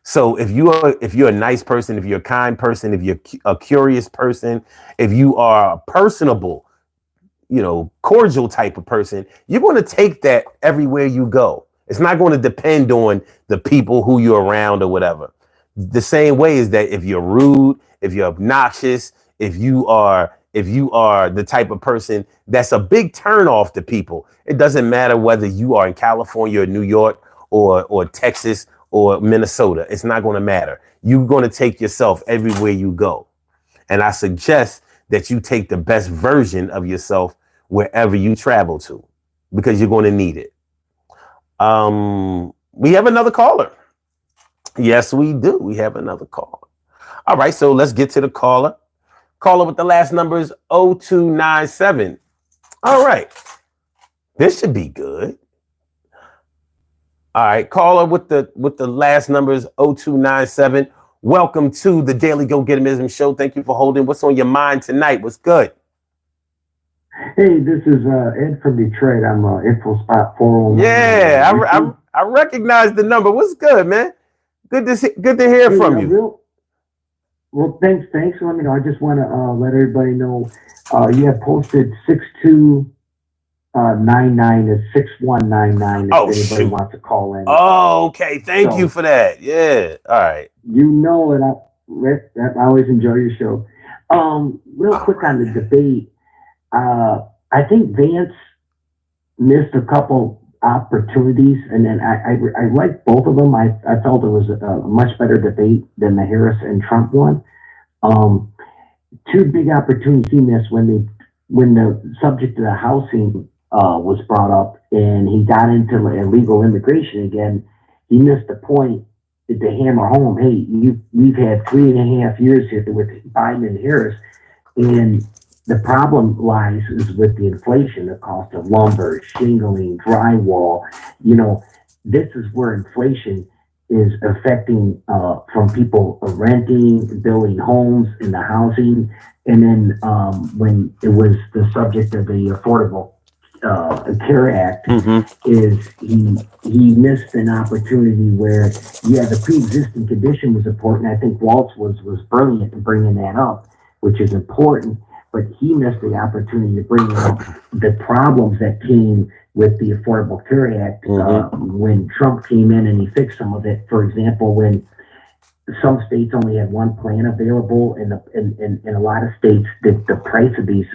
So if you're a nice person, if you're a kind person, if you're a curious person, if you are a personable, you know, cordial type of person, you're going to take that everywhere you go. It's not going to depend on the people who you're around or whatever. The same way is that if you're rude, if you're obnoxious, if you are the type of person that's a big turnoff to people, it doesn't matter whether you are in California or New York or Texas or Minnesota. It's not going to matter. You're going to take yourself everywhere you go. And I suggest that you take the best version of yourself wherever you travel to, because you're going to need it. We have another caller. Yes, we do. We have another caller. All right, so let's get to the caller. Caller with the last number is 0297. All right. This should be good. All right, caller with the last number is 0297. Welcome to the Daily Go Getimism Show. Thank you for holding. What's on your mind tonight? What's good? Hey, this is Ed from Detroit. I'm Info Spot 409. Yeah, I recognize the number. What's good, man? Good to hear from you. Well, thanks. Let me know. I just want to let everybody know you have posted 6299 is 6199 if anybody wants to call in. Oh, okay. Thank you for that. Yeah. All right. You know that I always enjoy your show. Real quick on the debate. I think Vance missed a couple opportunities, and then I liked both of them. I felt it was a much better debate than the Harris and Trump one. Two big opportunities he missed when the subject of the housing was brought up, and he got into illegal immigration again. He missed the point to hammer home. Hey, we've had 3.5 years here with Biden and Harris, and the problem lies is with the inflation, the cost of lumber, shingling, drywall. You know, this is where inflation is affecting from people renting, building homes in the housing. And then when it was the subject of the Affordable CARE Act Mm-hmm. is he missed an opportunity where, yeah, the pre-existing condition was important. I think Waltz was brilliant in bringing that up, which is important, but he missed the opportunity to bring up the problems that came with the Affordable Care Act when Trump came in and he fixed some of it. For example, when some states only had one plan available, and in a lot of states, the price of these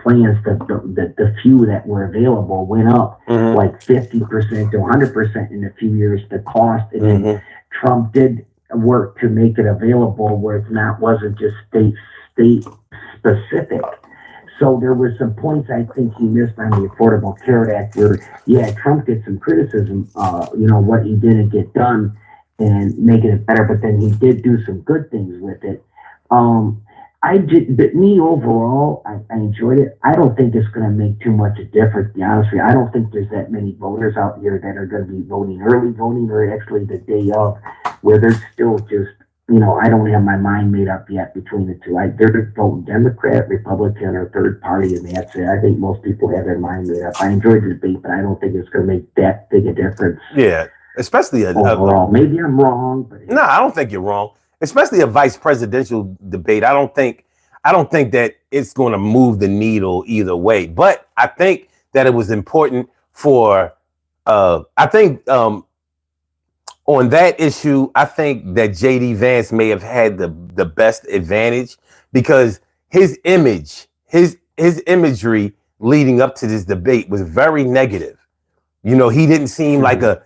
plans, the few that were available, went up like 50% to 100% in a few years. The cost, and then Trump did work to make it available where it wasn't just state specific. So there were some points I think he missed on the Affordable Care Act where, yeah, Trump gets some criticism, what he didn't get done and making it better, but then he did do some good things with it. But me overall, I enjoyed it. I don't think it's going to make too much a difference, to be honest with you. I don't think there's that many voters out here that are going to be voting early voting or actually the day of, where they're still just, I don't have my mind made up yet between the two. They're voting Democrat, Republican, or third party, and that's it. I think most people have their mind made up. I enjoyed the debate, but I don't think it's going to make that big a difference. Yeah, especially overall. Maybe I'm wrong, but no, I don't think you're wrong. Especially a vice presidential debate. I don't think that it's going to move the needle either way. But I think that it was important for. On that issue, I think that JD Vance may have had the best advantage because his imagery leading up to this debate was very negative. He didn't seem like a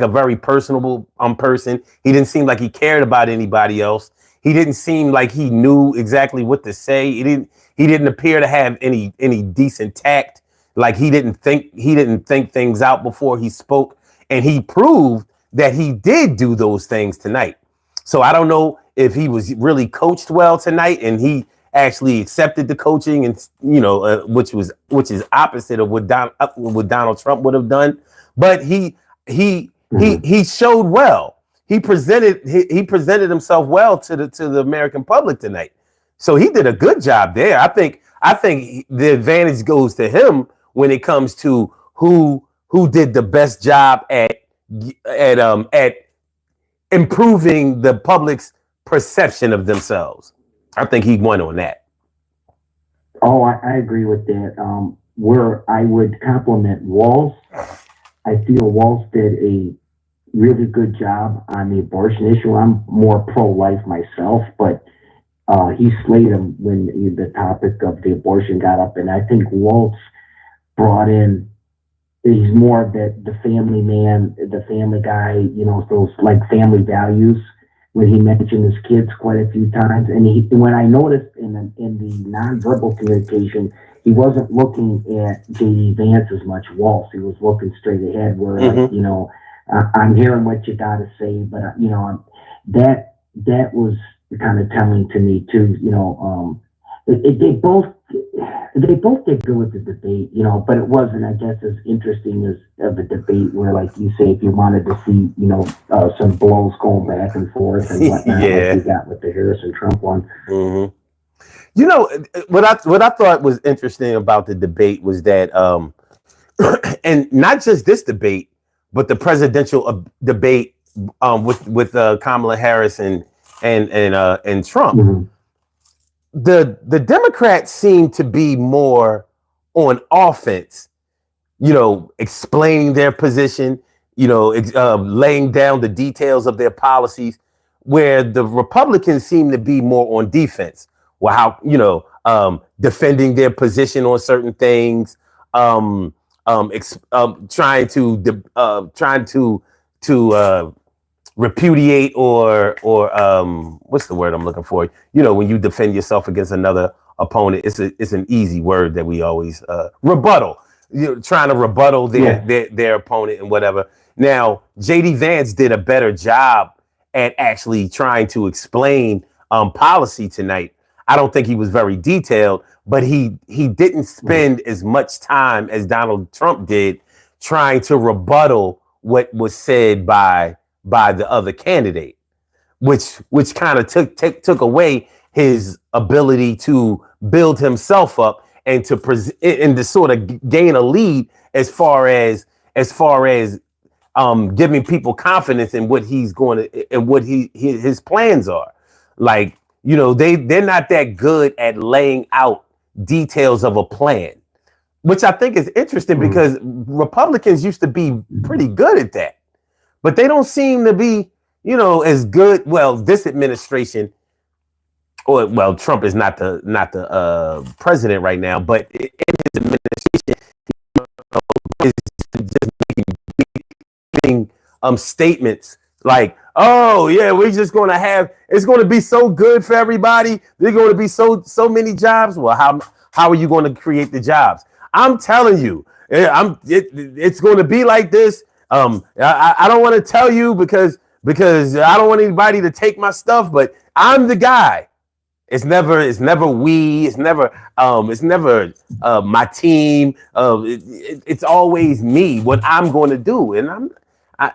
very personable person. He didn't seem like he cared about anybody else. He didn't seem like he knew exactly what to say. He didn't appear to have any decent tact. Like he didn't think things out before he spoke, and he proved that he did do those things tonight. So I don't know if he was really coached well tonight and he actually accepted the coaching, and which is opposite of what Donald Trump would have done. But he showed well. He presented himself well to the American public tonight. So he did a good job there. I think the advantage goes to him when it comes to who did the best job at improving the public's perception of themselves. I think he won on that. Oh, I agree with that. Where I would compliment Walz, I feel Walz did a really good job on the abortion issue. I'm more pro-life myself, but he slayed him when the topic of the abortion got up, and I think Walz brought in. He's more of the family man, the family guy, those like family values. When he mentioned his kids quite a few times, and when I noticed in the nonverbal communication, he wasn't looking at JD Vance as much. Walz, he was looking straight ahead. Where I'm hearing what you got to say, but that was kind of telling to me too. They both did good with the debate, but it wasn't, I guess, as interesting as of a debate where, like you say, if you wanted to see, some blows going back and forth and whatnot, like we got with the Harris and Trump one. Mm-hmm. What I thought was interesting about the debate was that, and not just this debate, but the presidential debate with Kamala Harris and Trump. Mm-hmm. The Democrats seem to be more on offense, explaining their position, laying down the details of their policies, where the Republicans seem to be more on defense. Well, how, defending their position on certain things, trying to repudiate or what's the word I'm looking for? When you defend yourself against another opponent, it's an easy word that we always rebuttal. Trying to rebuttal their opponent and whatever. Now, JD Vance did a better job at actually trying to explain policy tonight. I don't think he was very detailed, but he didn't spend as much time as Donald Trump did trying to rebuttal what was said by the other candidate, which kind of took away his ability to build himself up and to sort of gain a lead as far as giving people confidence in what he's going to and what his plans are. Like, you know, they're not that good at laying out details of a plan, which I think is interesting because Republicans used to be pretty good at that, but they don't seem to be, you know, as good. Well, this administration, or well, Trump is not the president right now, but in his administration, you know, is just making statements like, oh yeah, we're just going to have, it's going to be so good for everybody. There's going to be so many jobs. Well, how are you going to create the jobs? I'm telling you, it's going to be like this. I don't want to tell you because I don't want anybody to take my stuff, but I'm the guy. It's never we. It's never my team. It's always me. What I'm going to do, and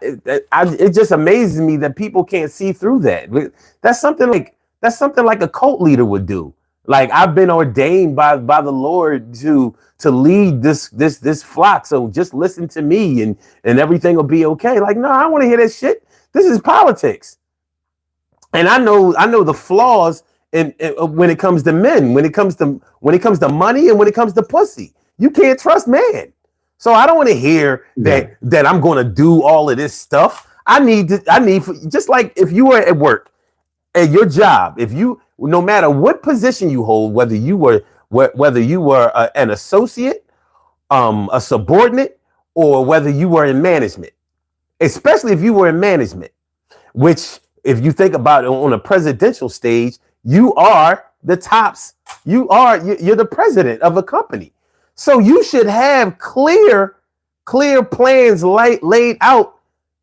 it just amazes me that people can't see through that. That's something like a cult leader would do. Like, I've been ordained by the Lord to lead this flock. So just listen to me and everything will be okay. Like, no, I don't want to hear that shit. This is politics. And I know the flaws in when it comes to men, when it comes to money, and when it comes to pussy. You can't trust man. So I don't want to hear that I'm going to do all of this stuff. I need just like if you were at work, at your job, no matter what position you hold, whether you were an associate, a subordinate, or whether you were in management, especially if you were in management, which if you think about it on a presidential stage, you are the tops. You're the president of a company. So you should have clear plans laid out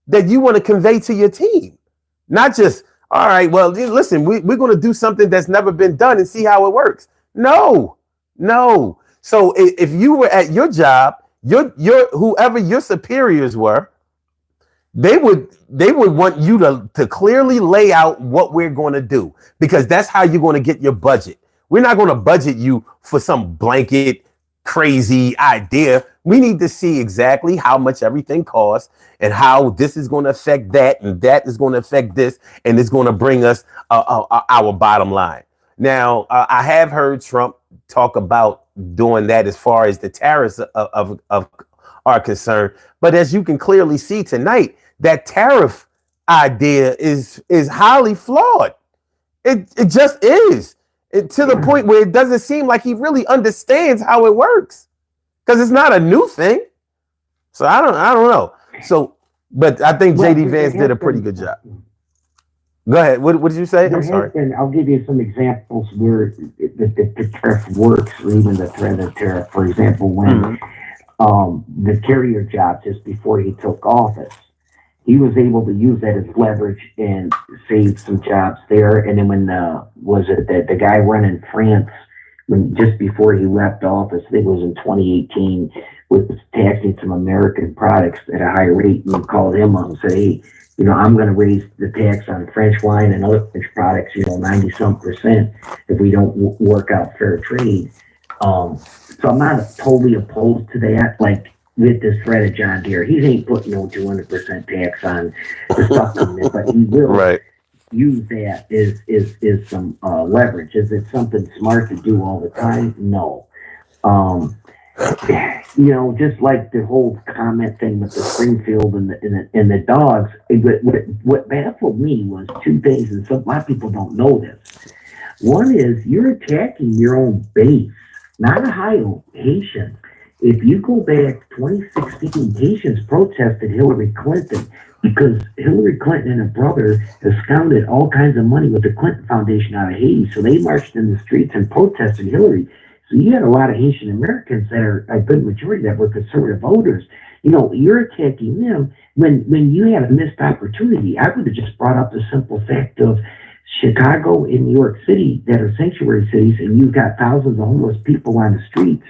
that you want to convey to your team. Not just, all right, well, listen, we're going to do something that's never been done and see how it works. No. So if you were at your job, whoever your superiors were, they would want you to clearly lay out what we're going to do, because that's how you're going to get your budget. We're not going to budget you for some blanket crazy idea. We need to see exactly how much everything costs and how this is going to affect that, and that is going to affect this, and it's going to bring us our bottom line. Now, I have heard Trump talk about doing that as far as the tariffs of are concerned, but as you can clearly see tonight, that tariff idea is highly flawed. It just is. To the point where it doesn't seem like he really understands how it works, because it's not a new thing. So I don't know. So, but I think JD Vance did a pretty good job. Go ahead. What did you say? I'm sorry. I'll give you some examples where the tariff works, or even the threat of tariff. For example, when the carrier job, just before he took office, he was able to use that as leverage and save some jobs there. And then when the guy running France, just before he left office, I think it was in 2018, was taxing some American products at a high rate, and called him up and said, hey, I'm going to raise the tax on French wine and other French products, 90-some% if we don't work out fair trade. So I'm not totally opposed to that. Like, with this threat of John Deere, he ain't putting no 200% tax on the stuff on it, but he will use that is some leverage. Is it something smart to do all the time? No. Just like the whole comment thing with the Springfield and the dogs. What baffled me was two things, and a lot of people don't know this. One is you're attacking your own base, not Ohio, Haitians. If you go back 2016, Haitians protested Hillary Clinton because Hillary Clinton and her brother absconded all kinds of money with the Clinton Foundation out of Haiti. So they marched in the streets and protested Hillary. So you had a lot of Haitian Americans that are a good majority that were conservative voters. You're attacking them when you had a missed opportunity. I would have just brought up the simple fact of Chicago and New York City that are sanctuary cities, and you've got thousands of homeless people on the streets,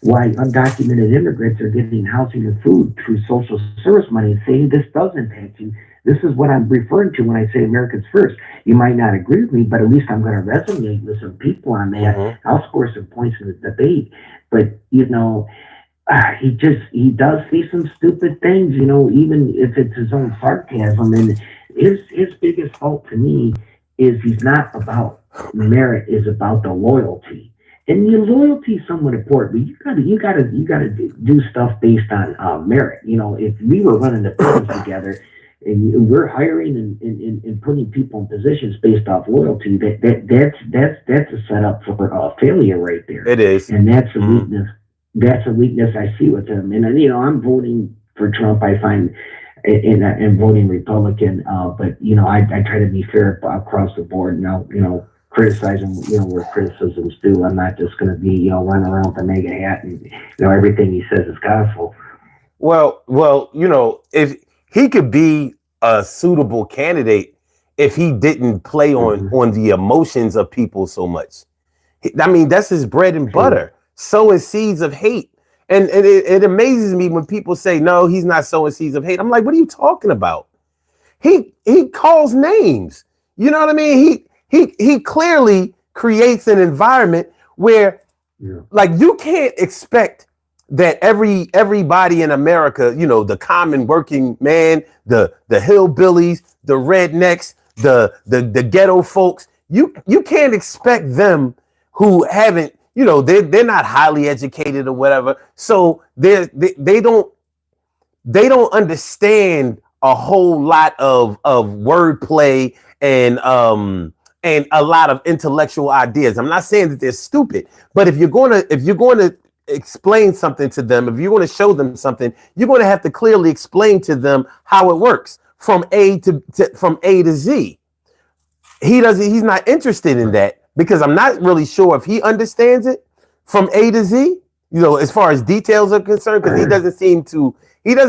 while undocumented immigrants are getting housing and food through social service money, and saying this does impact you. This is what I'm referring to when I say Americans first. You might not agree with me, but at least I'm going to resonate with some people on that. I'll score some points in the debate. but he does see some stupid things, even if it's his own sarcasm. And his biggest fault to me is he's not about merit, is about the loyalty. And your loyalty is somewhat important, but you gotta do stuff based on merit. If we were running the business together and we're hiring and putting people in positions based off loyalty, that's a setup for failure right there. It is, and that's a weakness. That's a weakness I see with him. And I'm voting for Trump. I find and voting Republican, but I try to be fair across the board. Now, criticizing where criticism's due. I'm not just going to be running around with a mega hat and everything he says is gospel. Well, if he could be a suitable candidate if he didn't play on the emotions of people so much. I mean, that's his bread and butter. Sowing seeds of hate. And it amazes me when people say, no, he's not sowing seeds of hate. I'm like, what are you talking about? He calls names. You know what I mean? He clearly creates an environment where like you can't expect that everybody in America, the common working man, the hillbillies, the rednecks, the ghetto folks, you can't expect them who haven't, they're not highly educated or whatever. So they don't understand a whole lot of wordplay and a lot of intellectual ideas. I'm not saying that they're stupid, but if you're going to explain something to them, if you're going to show them something, you're going to have to clearly explain to them how it works from A to Z. He's not interested in that. Because I'm not really sure if he understands it from A to Z, as far as details are concerned, because he doesn't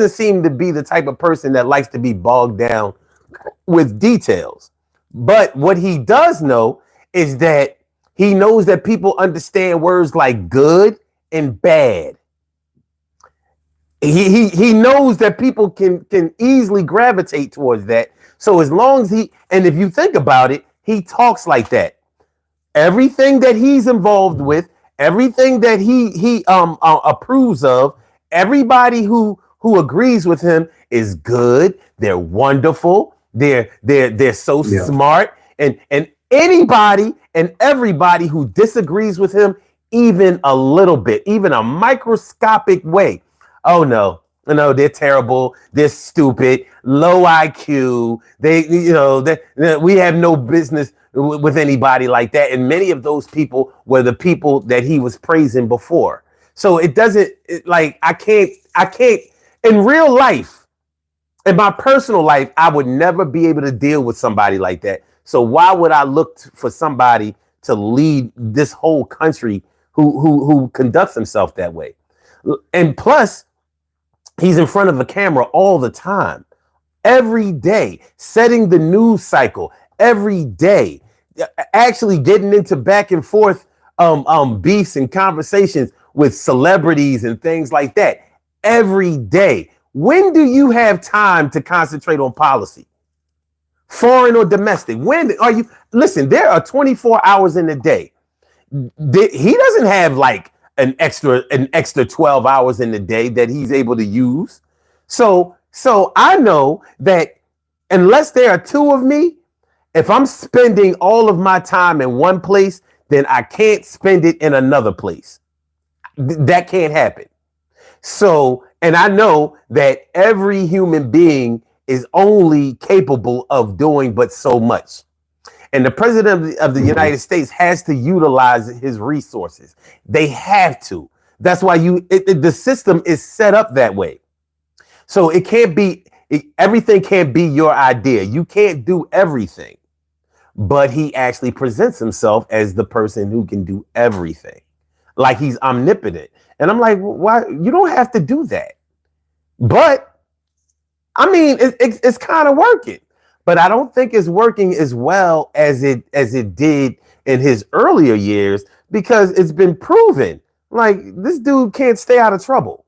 seem to be the type of person that likes to be bogged down with details. But what he does know is that he knows that people understand words like good and bad. He knows that people can easily gravitate towards that. So as long as and if you think about it, he talks like that. Everything that he's involved with, everything that he approves of, everybody who agrees with him is good. They're wonderful. They're so smart. And anybody and everybody who disagrees with him, even a little bit, even a microscopic way, oh no, they're terrible. They're stupid, low IQ. We have no business with anybody like that. And many of those people were the people that he was praising before. So I can't in real life, in my personal life, I would never be able to deal with somebody like that. So why would I look for somebody to lead this whole country who conducts himself that way? And plus, he's in front of a camera all the time, every day, setting the news cycle every day, actually getting into back and forth beefs and conversations with celebrities and things like that every day. When do you have time to concentrate on policy? Foreign or domestic? When are you? Listen, there are 24 hours in a day. He doesn't have like an extra 12 hours in the day that he's able to use. So I know that unless there are two of me, if I'm spending all of my time in one place, then I can't spend it in another place. That can't happen. So, and I know that every human being is only capable of doing but so much. And the president of the United States has to utilize his resources. They have to. That's why the system is set up that way. So it can't be, everything can't be your idea. You can't do everything. But he actually presents himself as the person who can do everything. Like he's omnipotent. And I'm like, why? You don't have to do that. But I mean, it's kind of working. But I don't think it's working as well as it did in his earlier years, because it's been proven like this dude can't stay out of trouble.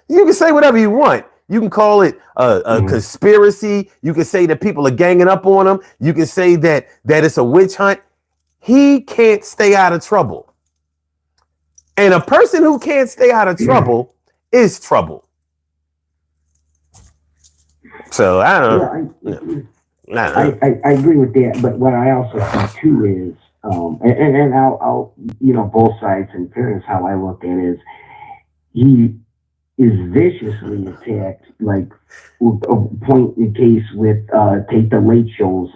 You can say whatever you want. You can call it a conspiracy. You can say that people are ganging up on him. You can say that it's a witch hunt. He can't stay out of trouble. And a person who can't stay out of trouble is trouble. So I don't know. I agree with that, but what I also see too is, and I'll both sides in fairness, how I look at it is he is viciously attacked, like a point in case with take the late shows,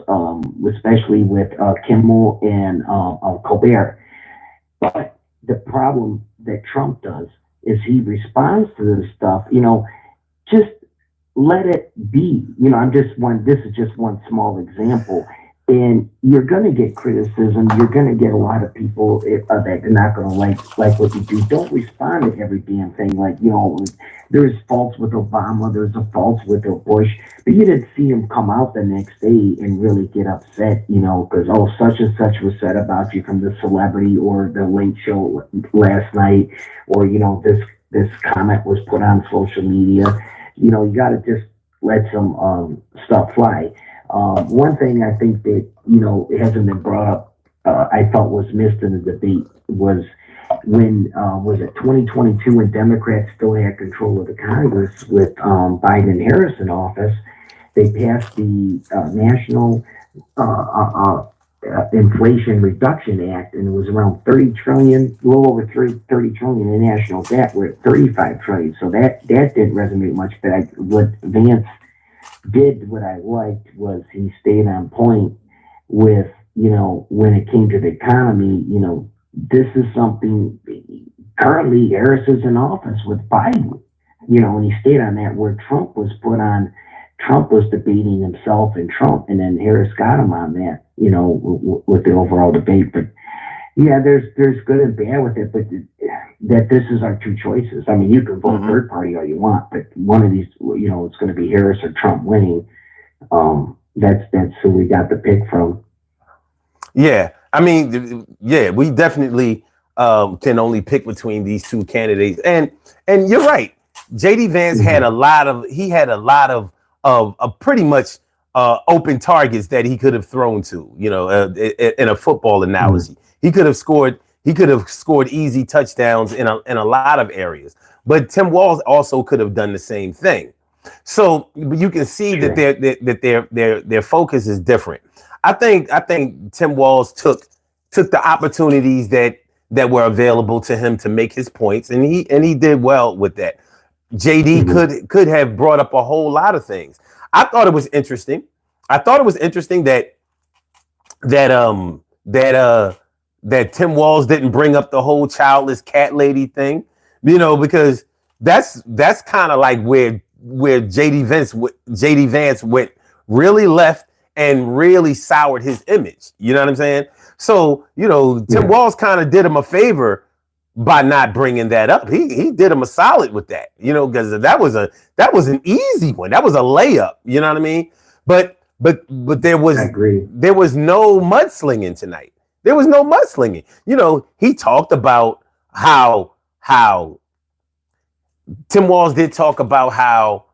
especially with Kimmel and Colbert. But the problem that Trump does is he responds to this stuff, just let it be. This is just one small example. And you're going to get criticism. You're going to get a lot of people that are not going to like what you do. Don't respond to every damn thing. There's faults with Obama. There's a faults with Bush. But you didn't see him come out the next day and really get upset, because, such and such was said about you from the celebrity or the late show last night. Or, this comment was put on social media. You got to just let some stuff fly. One thing I think that, hasn't been brought up, I thought was missed in the debate was when, was it 2022 when Democrats still had control of the Congress with Biden and Harris in office, they passed the National Inflation Reduction Act, and it was around 30 trillion, a little over 30 trillion in national debt. We're at 35 trillion. So that didn't resonate much, but what Vance did, what I liked, was he stayed on point with, when it came to the economy, this is something, currently Harris is in office with Biden, and he stayed on that, where Trump was debating himself and Trump, and then Harris got him on that, with the overall debate. But yeah, there's good and bad with it, but that this is our two choices. I mean, you can vote third party all you want, but one of these, it's going to be Harris or Trump winning. That's who we got the pick from. Yeah, I mean, we definitely can only pick between these two candidates, and you're right. JD Vance had a lot of pretty much open targets that he could have thrown to, in a football analogy. He could have scored easy touchdowns in a lot of areas, but Tim Walz also could have done the same thing. So you can see that their focus is different. I think Tim Walz took the opportunities that were available to him to make his points, and he did well with that. JD could have brought up a whole lot of things. I thought it was interesting. that Tim Walz didn't bring up the whole childless cat lady thing, because that's kind of like where JD Vance went really left and really soured his image. You know what I'm saying? So, Tim Walz kind of did him a favor by not bringing that up. He did him a solid with that, because that was an easy one. That was a layup. You know what I mean? But there was no mudslinging tonight. There was no mudslinging. He talked about how Tim Walz did talk about how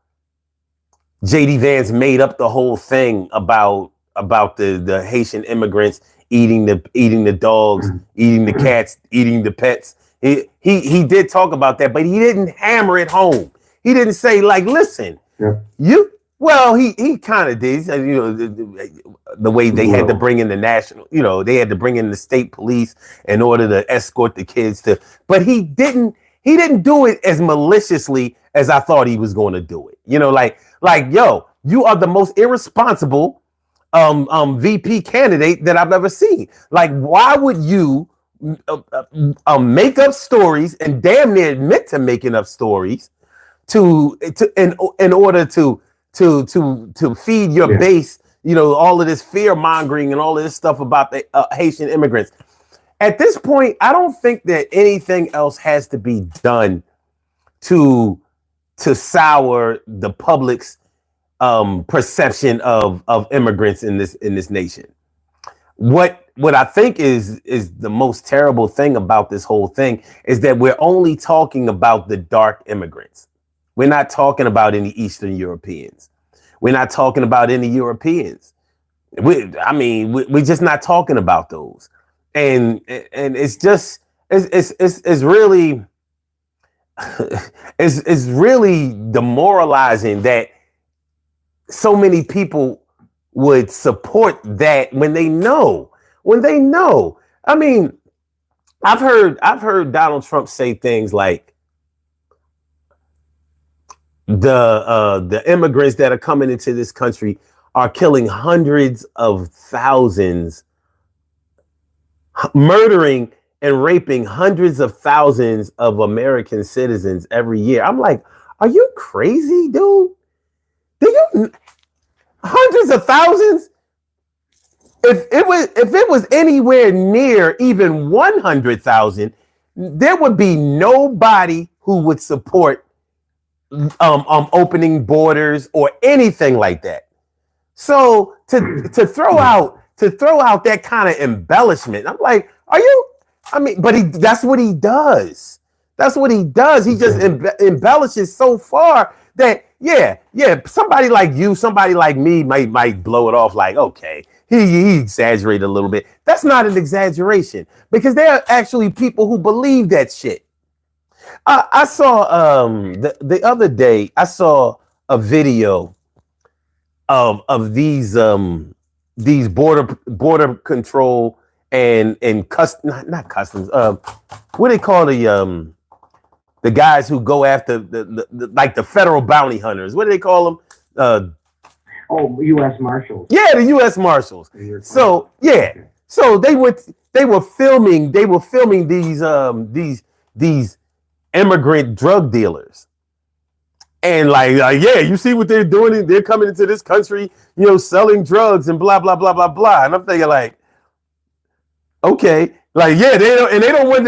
JD Vance made up the whole thing about the Haitian immigrants eating the dogs, eating the cats, eating the pets. He did talk about that, but he didn't hammer it home. He didn't say, like, listen, he kind of did. The way they had to bring in the national, they had to bring in the state police in order to escort the kids but he didn't do it as maliciously as I thought he was going to do it. Yo, you are the most irresponsible VP candidate that I've ever seen. Like, why would you make up stories and damn near admit to making up stories in order to feed your base, all of this fear mongering and all of this stuff about the Haitian immigrants. At this point, I don't think that anything else has to be done to sour the public's perception of immigrants in this nation. What I think is the most terrible thing about this whole thing is that we're only talking about the dark immigrants. We're not talking about any Eastern Europeans. We're not talking about any Europeans. We're just not talking about those. And it's it's really it's really demoralizing that so many people would support that when they know. I mean, I've heard Donald Trump say things like the immigrants that are coming into this country are killing hundreds of thousands, murdering and raping hundreds of thousands of American citizens every year. I'm like, are you crazy, dude? Do you hundreds of thousands? If it was anywhere near even 100,000, there would be nobody who would support opening borders or anything like that. So to throw out that kind of embellishment, I'm like, are you? I mean, but that's what he does. That's what he does. He just embellishes so far that yeah, somebody like you, somebody like me might blow it off like, okay, he exaggerated a little bit. That's not an exaggeration because there are actually people who believe that shit. I saw the other day, I saw a video of these border control and not customs. What do they call the guys who go after the like the federal bounty hunters? What do they call them? U.S. Marshals. Yeah, the U.S. Marshals. So yeah, so they were filming these immigrant drug dealers, and like yeah, you see what they're doing? They're coming into this country, selling drugs and blah blah blah blah blah. And I'm thinking like, okay, like yeah, they don't want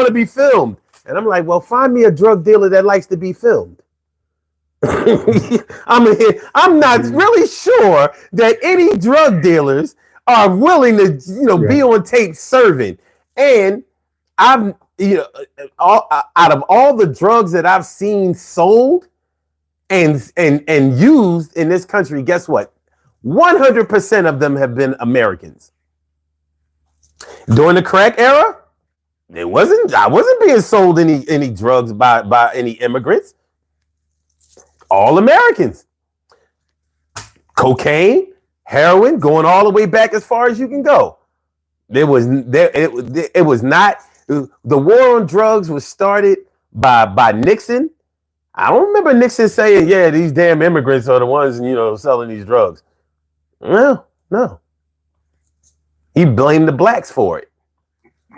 to be filmed. And I'm like, well, find me a drug dealer that likes to be filmed. I mean, I'm not really sure that any drug dealers are willing to, be on tape serving. And I've, out of all the drugs that I've seen sold and used in this country, guess what? 100% of them have been Americans. During the crack era, I wasn't being sold any drugs by any immigrants. All Americans. Cocaine, heroin, going all the way back as far as you can go. It was not. The war on drugs was started by Nixon. I don't remember Nixon saying, "Yeah, these damn immigrants are the ones selling these drugs." No. He blamed the blacks for it,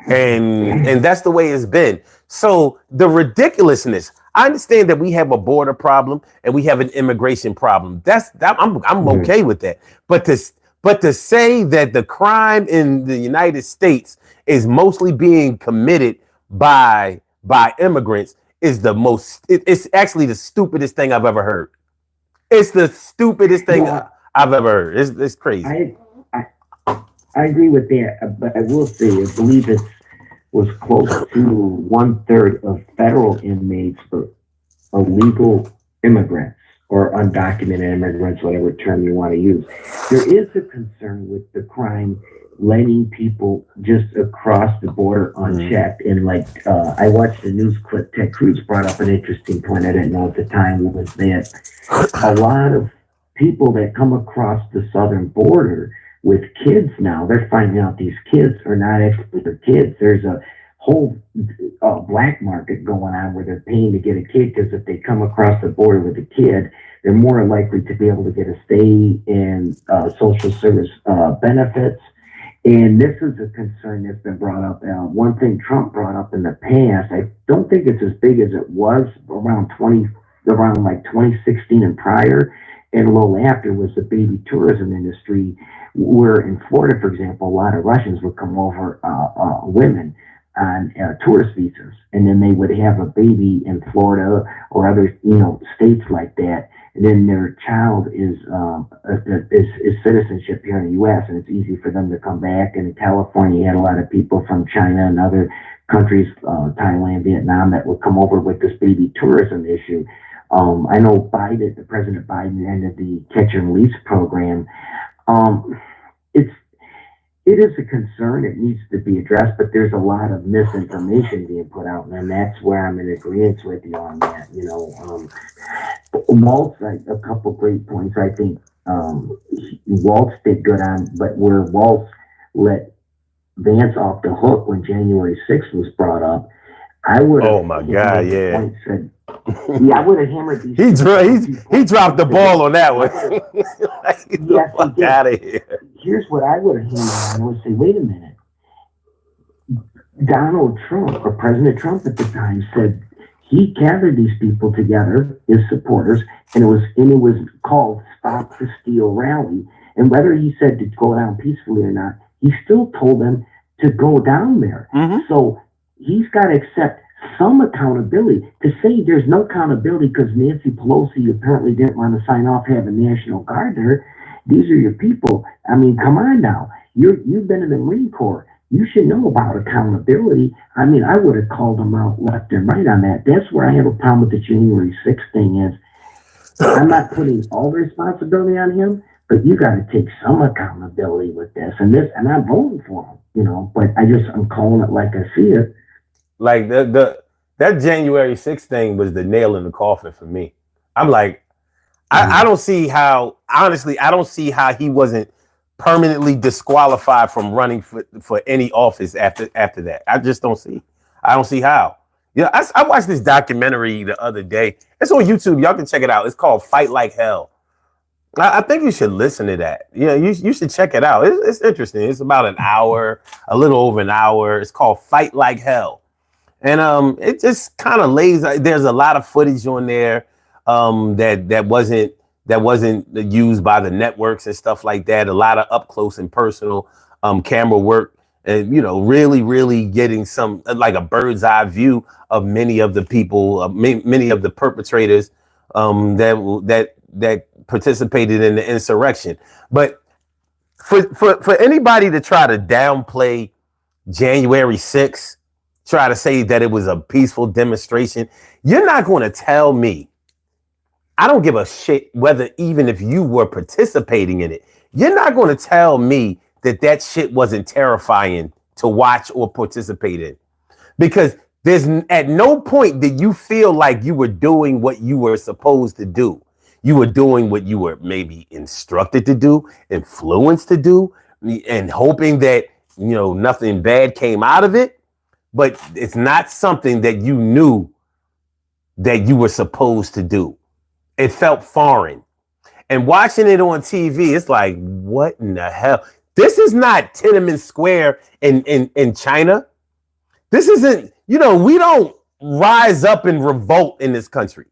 and that's the way it's been. So the ridiculousness. I understand that we have a border problem and we have an immigration problem. I'm okay with that. But to say that the crime in the United States is mostly being committed by immigrants is it's actually the stupidest thing I've ever heard. It's the stupidest thing I've ever heard. It's crazy. I agree with that, but I will say I believe it was close to 1/3 of federal inmates for illegal immigrants or undocumented immigrants, whatever term you want to use. There is a concern with the crime letting people just across the border unchecked. And I watched the news clip. Ted Cruz brought up an interesting point I didn't know at the time, was that a lot of people that come across the southern border with kids now, they're finding out these kids are not actually their kids. There's a whole black market going on where they're paying to get a kid, because if they come across the border with a kid, they're more likely to be able to get a stay and social service benefits. And this is a concern that's been brought up. One thing Trump brought up in the past, I don't think it's as big as it was around 2016 and prior, and a little after, was the baby tourism industry, where in Florida, for example, a lot of Russians would come over, women, on tourist visas, and then they would have a baby in Florida or other states like that, and then their child is citizenship here in the U.S., and it's easy for them to come back. And in California, you had a lot of people from China and other countries, Thailand, Vietnam, that would come over with this baby tourism issue. I know President Biden ended the catch and release program. it is a concern. It needs to be addressed, but there's a lot of misinformation being put out, and that's where I'm in agreement with you on that. Waltz, a couple great points. I think Waltz did good on, but where Waltz let Vance off the hook when January 6th was brought up, I would have. Oh my God, yeah. I would have hammered these. He dropped the ball on that one. Like, get the fuck out of here. Here's what I would have hammered on. I would say, wait a minute. Donald Trump, or President Trump at the time, said he gathered these people together, his supporters, and it was called Stop the Steal Rally. And whether he said to go down peacefully or not, he still told them to go down there. Mm-hmm. So he's got to accept some accountability. To say there's no accountability because Nancy Pelosi apparently didn't want to sign off having National Guard there. These are your people. I mean, come on now. You've been in the Marine Corps. You should know about accountability. I mean, I would have called them out left and right on that. That's where I have a problem with the January 6th thing is I'm not putting all the responsibility on him, but you got to take some accountability with this. And I'm voting for him, but I'm calling it like I see it. Like that January 6th thing was the nail in the coffin for me. I'm like, I don't see how, honestly, I don't see how he wasn't permanently disqualified from running for any office after that. I just don't see. I don't see how. I watched this documentary the other day. It's on YouTube. Y'all can check it out. It's called Fight Like Hell. I think you should listen to that. You should check it out. It's interesting. It's about an hour, a little over an hour. It's called Fight Like Hell. And it just kind of lays. There's a lot of footage on there that wasn't used by the networks and stuff like that. A lot of up close and personal camera work, and really, really getting some like a bird's eye view of many of the people, many of the perpetrators that participated in the insurrection. But for anybody to try to downplay January 6th, try to say that it was a peaceful demonstration, you're not going to tell me. I don't give a shit whether even if you were participating in it, you're not going to tell me that shit wasn't terrifying to watch or participate in, because there's at no point did you feel like you were doing what you were supposed to do. You were doing what you were maybe instructed to do, influenced to do, and hoping that, nothing bad came out of it. But it's not something that you knew that you were supposed to do. It felt foreign. And watching it on TV, it's like, what in the hell? This is not Tiananmen Square in China. This isn't, we don't rise up and revolt in this country.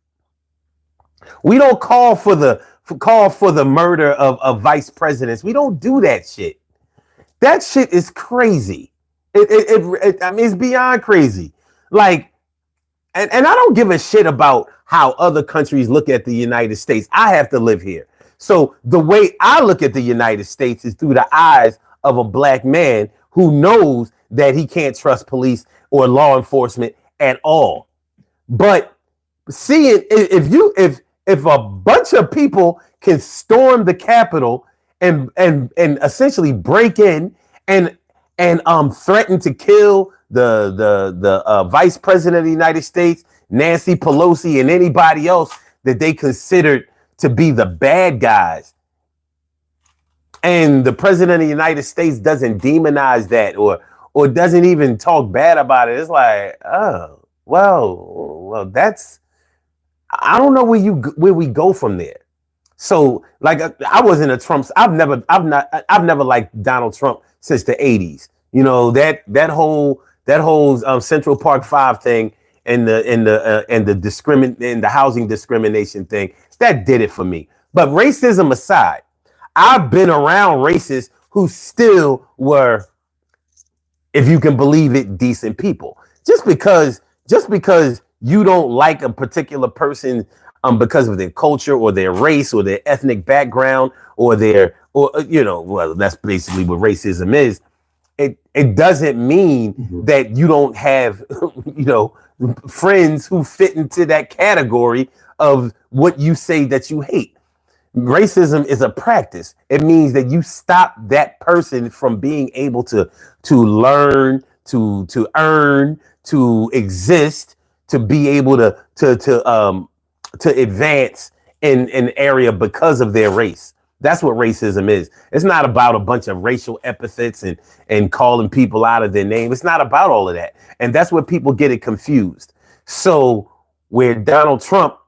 We don't call for the murder of vice presidents. We don't do that shit. That shit is crazy. I mean, it's beyond crazy. Like, and I don't give a shit about how other countries look at the United States. I have to live here. So the way I look at the United States is through the eyes of a black man who knows that he can't trust police or law enforcement at all. But seeing if a bunch of people can storm the Capitol and essentially break in and threaten to kill the vice president of the United States, Nancy Pelosi, and anybody else that they considered to be the bad guys, and the president of the United States doesn't demonize that or doesn't even talk bad about it, it's like, oh, well, that's, I don't know where we go from there. So, like, I wasn't a Trump. I've never liked Donald Trump since the 80s. That whole Central Park 5 thing and the housing discrimination thing, that did it for me. But racism aside, I've been around racists who still were, if you can believe it, decent people. Just because you don't like a particular person because of their culture or their race or their ethnic background or that's basically what racism is. It doesn't mean that you don't have, friends who fit into that category of what you say that you hate. Racism is a practice. It means that you stop that person from being able to learn, to earn, to exist, to be able to advance in an area because of their race. That's what racism is. It's not about a bunch of racial epithets and calling people out of their name. It's not about all of that. And that's where people get it confused. So where Donald Trump,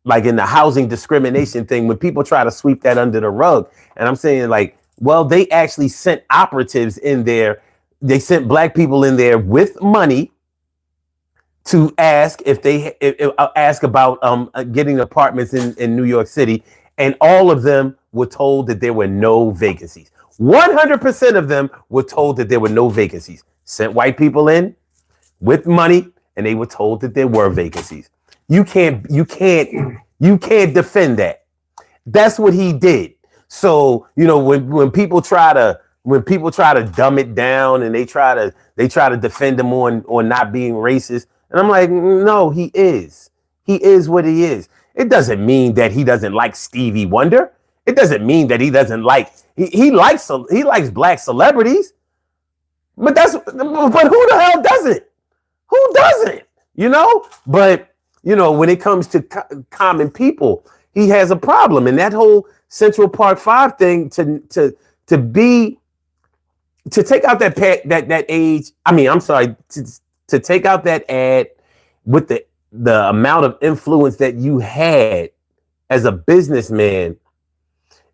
like in the housing discrimination thing, when people try to sweep that under the rug, and I'm saying like, well, they actually sent operatives in there. They sent black people in there with money to ask if they ask about getting apartments in New York City, and all of them were told that there were no vacancies. 100% of them were told that there were no vacancies. Sent white people in with money, and they were told that there were vacancies. You can't defend that. That's what he did. So, you know, when people try to dumb it down and they try to defend him on not being racist, and I'm like, no, he is what he is. It doesn't mean that he doesn't like Stevie Wonder. It doesn't mean that he doesn't like he likes black celebrities. But who the hell doesn't? Who doesn't? You know? But you know, when it comes to common people, he has a problem. And that whole Central Park 5 thing to take out that age. I mean, I'm sorry, to take out that ad with the amount of influence that you had as a businessman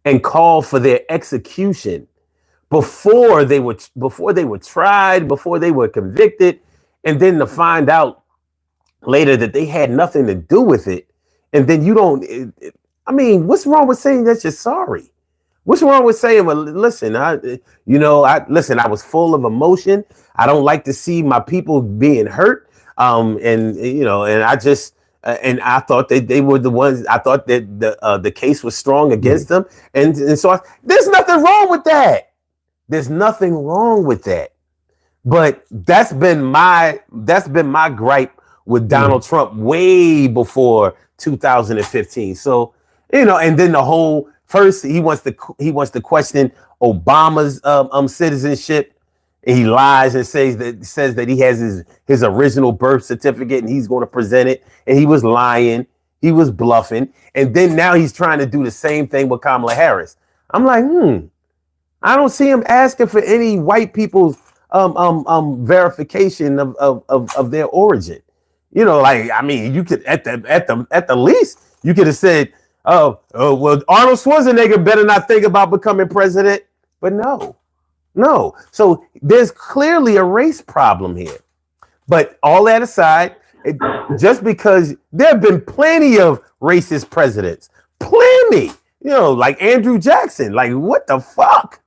and call for their execution before they were tried, before they were convicted, and then to find out later that they had nothing to do with it. And then you don't, I mean, what's wrong with saying that you're sorry? What's wrong with saying, well, listen, I was full of emotion. I don't like to see my people being hurt. And I thought that they were the ones, I thought that the case was strong against them. And so there's nothing wrong with that. There's nothing wrong with that. But that's been my gripe with Donald Trump way before 2015. So, you know, and then the whole first he wants to question Obama's citizenship. He lies and says that he has his original birth certificate and he's going to present it. And he was lying. He was bluffing. And then now he's trying to do the same thing with Kamala Harris. I'm like, I don't see him asking for any white people's verification of their origin. You know, like, I mean, you could at the least you could have said, well, Arnold Schwarzenegger better not think about becoming president. But no. So there's clearly a race problem here. But all that aside, just because there have been plenty of racist presidents, plenty, you know, like Andrew Jackson, like what the fuck,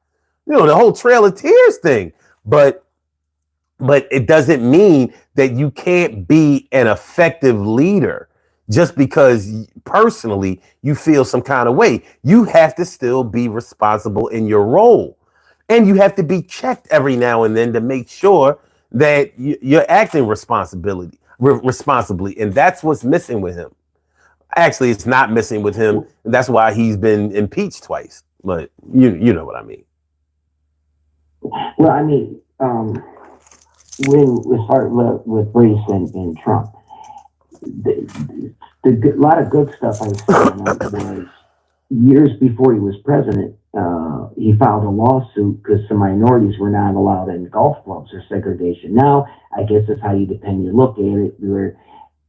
you know, the whole Trail of Tears thing. But it doesn't mean that you can't be an effective leader just because personally you feel some kind of way. You have to still be responsible in your role. And you have to be checked every now and then to make sure that you're acting responsibly. And that's what's missing with him. Actually, it's not missing with him. And that's why he's been impeached twice. But you know what I mean. Well, I mean, when we start with race and Trump, a lot of good stuff I was was years before he was president, he filed a lawsuit because some minorities were not allowed in golf clubs or segregation. Now, I guess that's how you look at it, where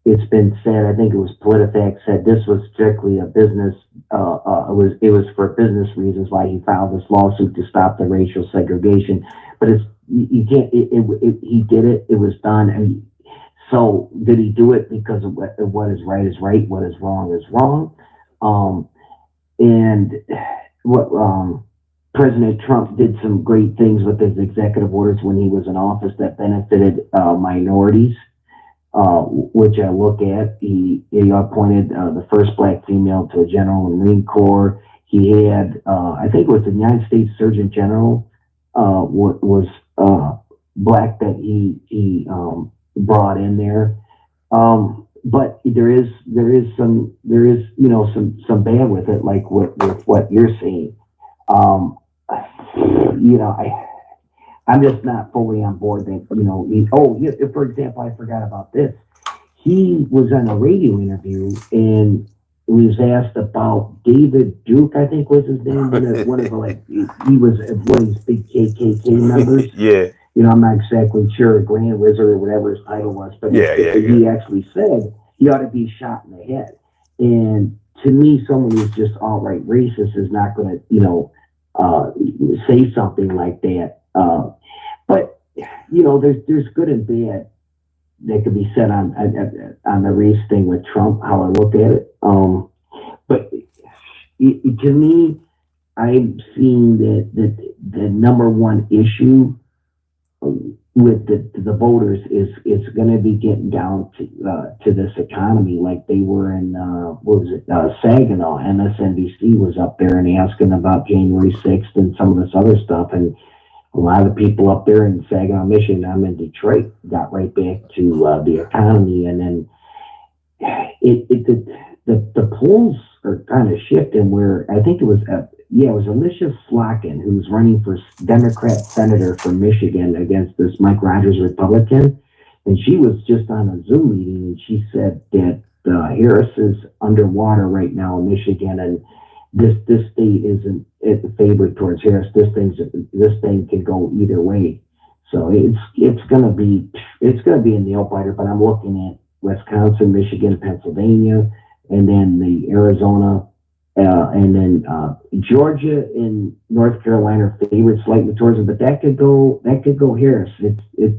it's been said, I think it was PolitiFact said this was strictly a business, it was for business reasons why he filed this lawsuit to stop the racial segregation. But you can't, he did it, it was done. And so did he do it because of what is right is right, what is wrong is wrong? And what President Trump did some great things with his executive orders when he was in office that benefited minorities, which I look at. He appointed the first black female to a general in the Marine Corps. He had, I think it was the United States Surgeon General was black that he brought in there. but there is some bad with it, like with what you're saying. I'm just not fully on board that, for example, I forgot about this. He was on a radio interview and was asked about David Duke, I think was his name, one of the, he was one of these big KKK members. Yeah. I'm not exactly sure, Grand Wizard or whatever his title was, but he actually said he ought to be shot in the head. And to me, someone who's just outright racist is not going to, say something like that. But there's good and bad that could be said on the race thing with Trump, how I look at it. But to me, I'm seeing that the number one issue with the voters is going to be getting down to this economy, like they were in Saginaw. MSNBC was up there and asking about January 6th and some of this other stuff, and a lot of the people up there in Saginaw, Michigan, I'm in Detroit, got right back to the economy, and then the polls are kind of shifting. Where I think it was Alicia Slotkin who was running for Democrat senator from Michigan against this Mike Rogers Republican, and she was just on a Zoom meeting, and she said that Harris is underwater right now in Michigan, and this state isn't favored towards Harris. This thing can go either way. So it's gonna be a nail biter. But I'm looking at Wisconsin, Michigan, Pennsylvania, and then the Arizona, and then Georgia and North Carolina are favored slightly towards it. But that could go Harris. This is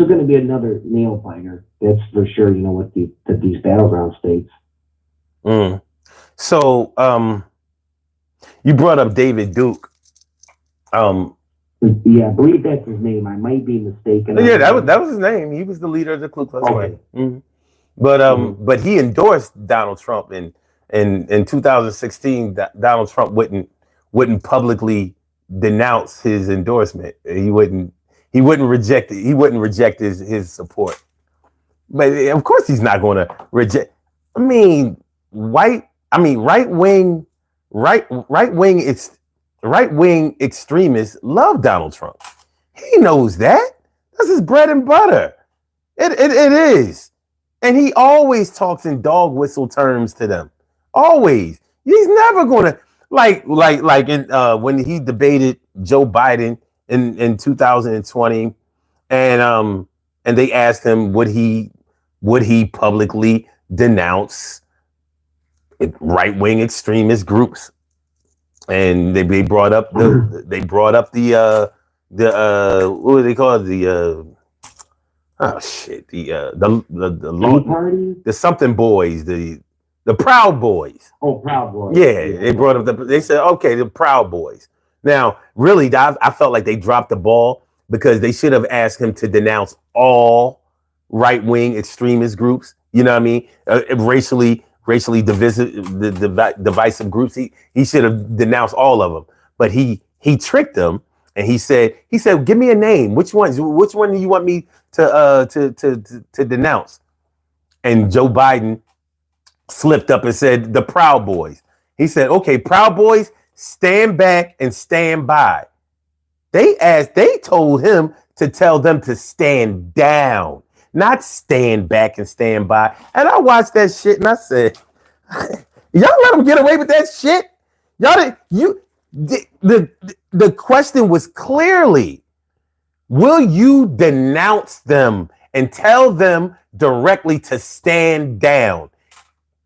going to be another nail biter. That's for sure. With these battleground states. Mm. So, you brought up David Duke. Yeah, I believe that's his name. I might be mistaken. Yeah, that was his name. He was the leader of the Ku Klux Klan. Mm-hmm. But he endorsed Donald Trump, and in 2016, Donald Trump wouldn't publicly denounce his endorsement. He wouldn't reject it. He wouldn't reject his support. But of course, he's not going to reject. Right wing extremists love Donald Trump. He knows that. That's his bread and butter. It is. And he always talks in dog whistle terms to them. Always. He's never gonna like in when he debated Joe Biden in 2020, and they asked him would he publicly denounce right-wing extremist groups, and they brought up the what do they call it, the something boys, the Proud Boys. Oh, Proud Boys. Yeah, they brought up they said, okay, the Proud Boys. Now, really, I felt like they dropped the ball because they should have asked him to denounce all right-wing extremist groups. You know what I mean? Racially divisive groups. He should have denounced all of them. But he tricked them, and he said, give me a name. Which one do you want me to denounce? And Joe Biden slipped up and said the Proud Boys. He said, okay, Proud Boys, stand back and stand by. They told him to tell them to stand down, not stand back and stand by. And I watched that shit and I said, y'all let them get away with that shit? The question was clearly, will you denounce them and tell them directly to stand down?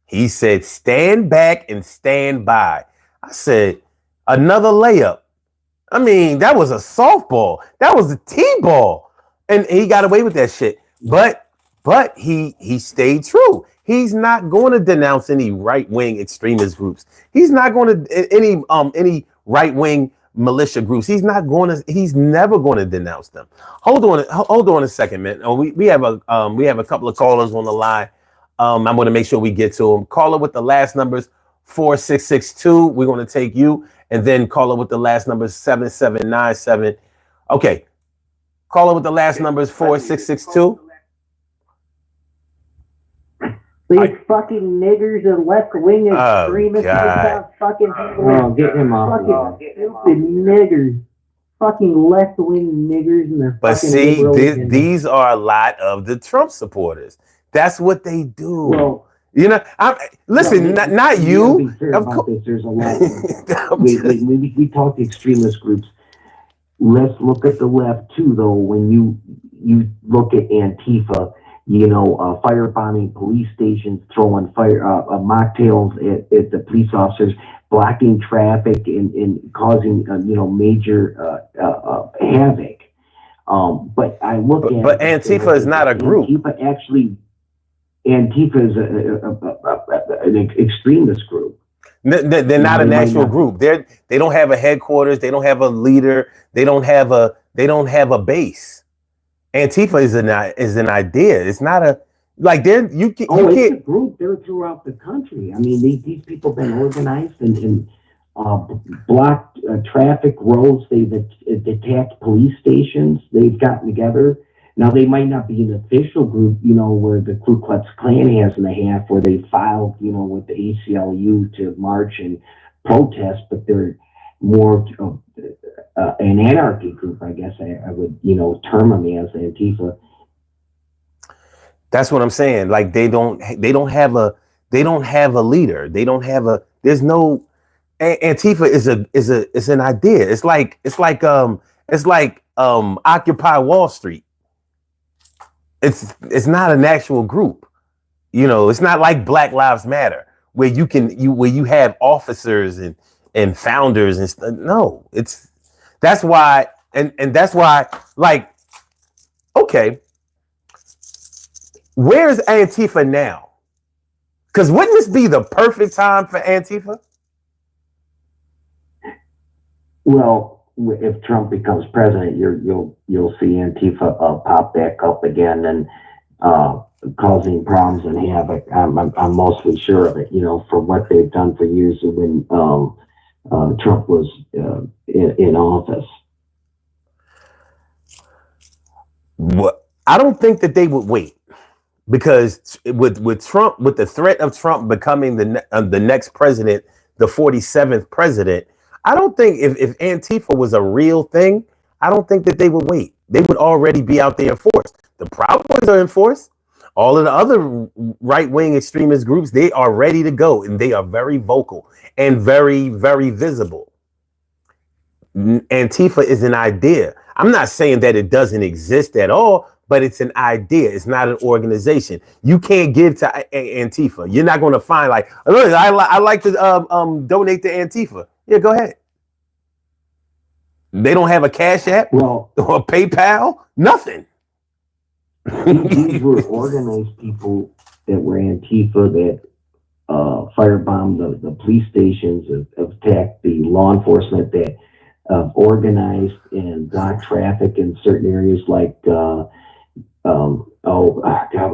He said, stand back and stand by. I said, another layup. I mean, that was a softball. That was a T-ball. And he got away with that shit. But he stayed true. He's not going to denounce any right-wing extremist groups. He's not going to any right-wing militia groups. He's never going to denounce them. Hold on a second, man. We have a couple of callers on the line. I'm going to make sure we get to them. Caller with the last numbers 4662. We're going to take you, and then caller with the last numbers 7797. Okay. Caller with the last numbers 4662. These fucking niggers and left-wing extremists God. fucking people. Oh, get him off. Fucking stupid niggers. Fucking left-wing niggers and their But fucking see, liberal agenda. these are a lot of the Trump supporters. That's what they do. Well, you know, listen, no, not you you. gotta be fair Of about course. this. There's a lot. We talk to extremist groups. Let's look at the left too, though. When you look at Antifa, you know, firebombing police stations, throwing mocktails at the police officers, blocking traffic, and causing you know, major havoc. But I look at. But Antifa is not a group. Antifa is an extremist group. They're not an actual group. They don't have a headquarters. They don't have a leader. They don't have a base. Antifa is an idea. It's not a like they're you It's can't. a group. They're throughout the country. I mean, these people have been organized and blocked traffic roads. They've attacked police stations. They've gotten together. Now, they might not be an official group, you know, where the Ku Klux Klan has in the half, where they filed, you know, with the ACLU to march and protest, but they're more of an anarchy group, I guess I would, you know, term them as Antifa. That's what I'm saying. Like they don't have a leader. They don't have a. There's no. Antifa is an idea. It's like Occupy Wall Street. It's not an actual group. You know, it's not like Black Lives Matter where you have officers and founders and stuff. No, that's why like, okay, where's Antifa now? Because wouldn't this be the perfect time for Antifa? Well, if Trump becomes president, you'll see Antifa pop back up again and causing problems and havoc. I'm mostly sure of it. You know, for what they've done for years when Trump was in office. What I don't think that they would wait, because with Trump, with the threat of Trump becoming the next president, the 47th president. I don't think if Antifa was a real thing, I don't think that they would wait. They would already be out there in force. The Proud Boys are in force. All of the other right-wing extremist groups, they are ready to go, and they are very vocal and very, very visible. Antifa is an idea. I'm not saying that it doesn't exist at all, but it's an idea. It's not an organization. You can't give to Antifa. You're not going to find like, look, I like to donate to Antifa. Yeah, go ahead. They don't have a Cash App or PayPal, nothing. These were organized people that were Antifa that firebombed the police stations, attacked the law enforcement, that organized and blocked traffic in certain areas like,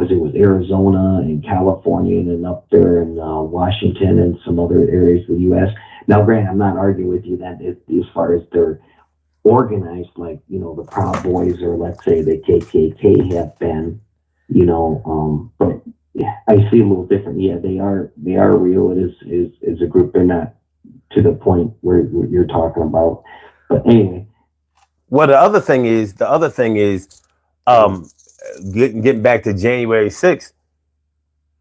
it was Arizona and California and then up there in Washington and some other areas of the U.S. Now, Grant, I'm not arguing with you that as far as they're organized, like, you know, the Proud Boys or let's say the KKK have been, you know, but yeah, I see a little different. Yeah, they are real. It is a group. They're not to the point where you're talking about. But anyway. Well, the other thing is, getting back to January 6th,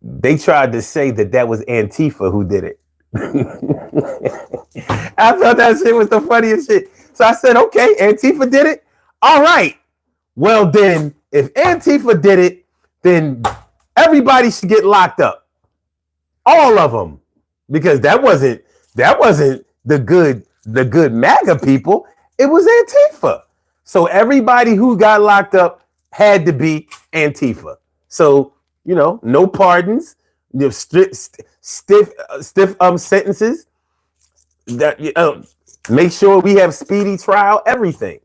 they tried to say that was Antifa who did it. I thought that shit was the funniest shit. So I said, okay, Antifa did it. All right. Well, then, if Antifa did it, then everybody should get locked up. All of them. Because that wasn't the good MAGA people. It was Antifa. So everybody who got locked up had to be Antifa. So, you know, no pardons, you know, stiff sentences. That make sure we have speedy trial, everything.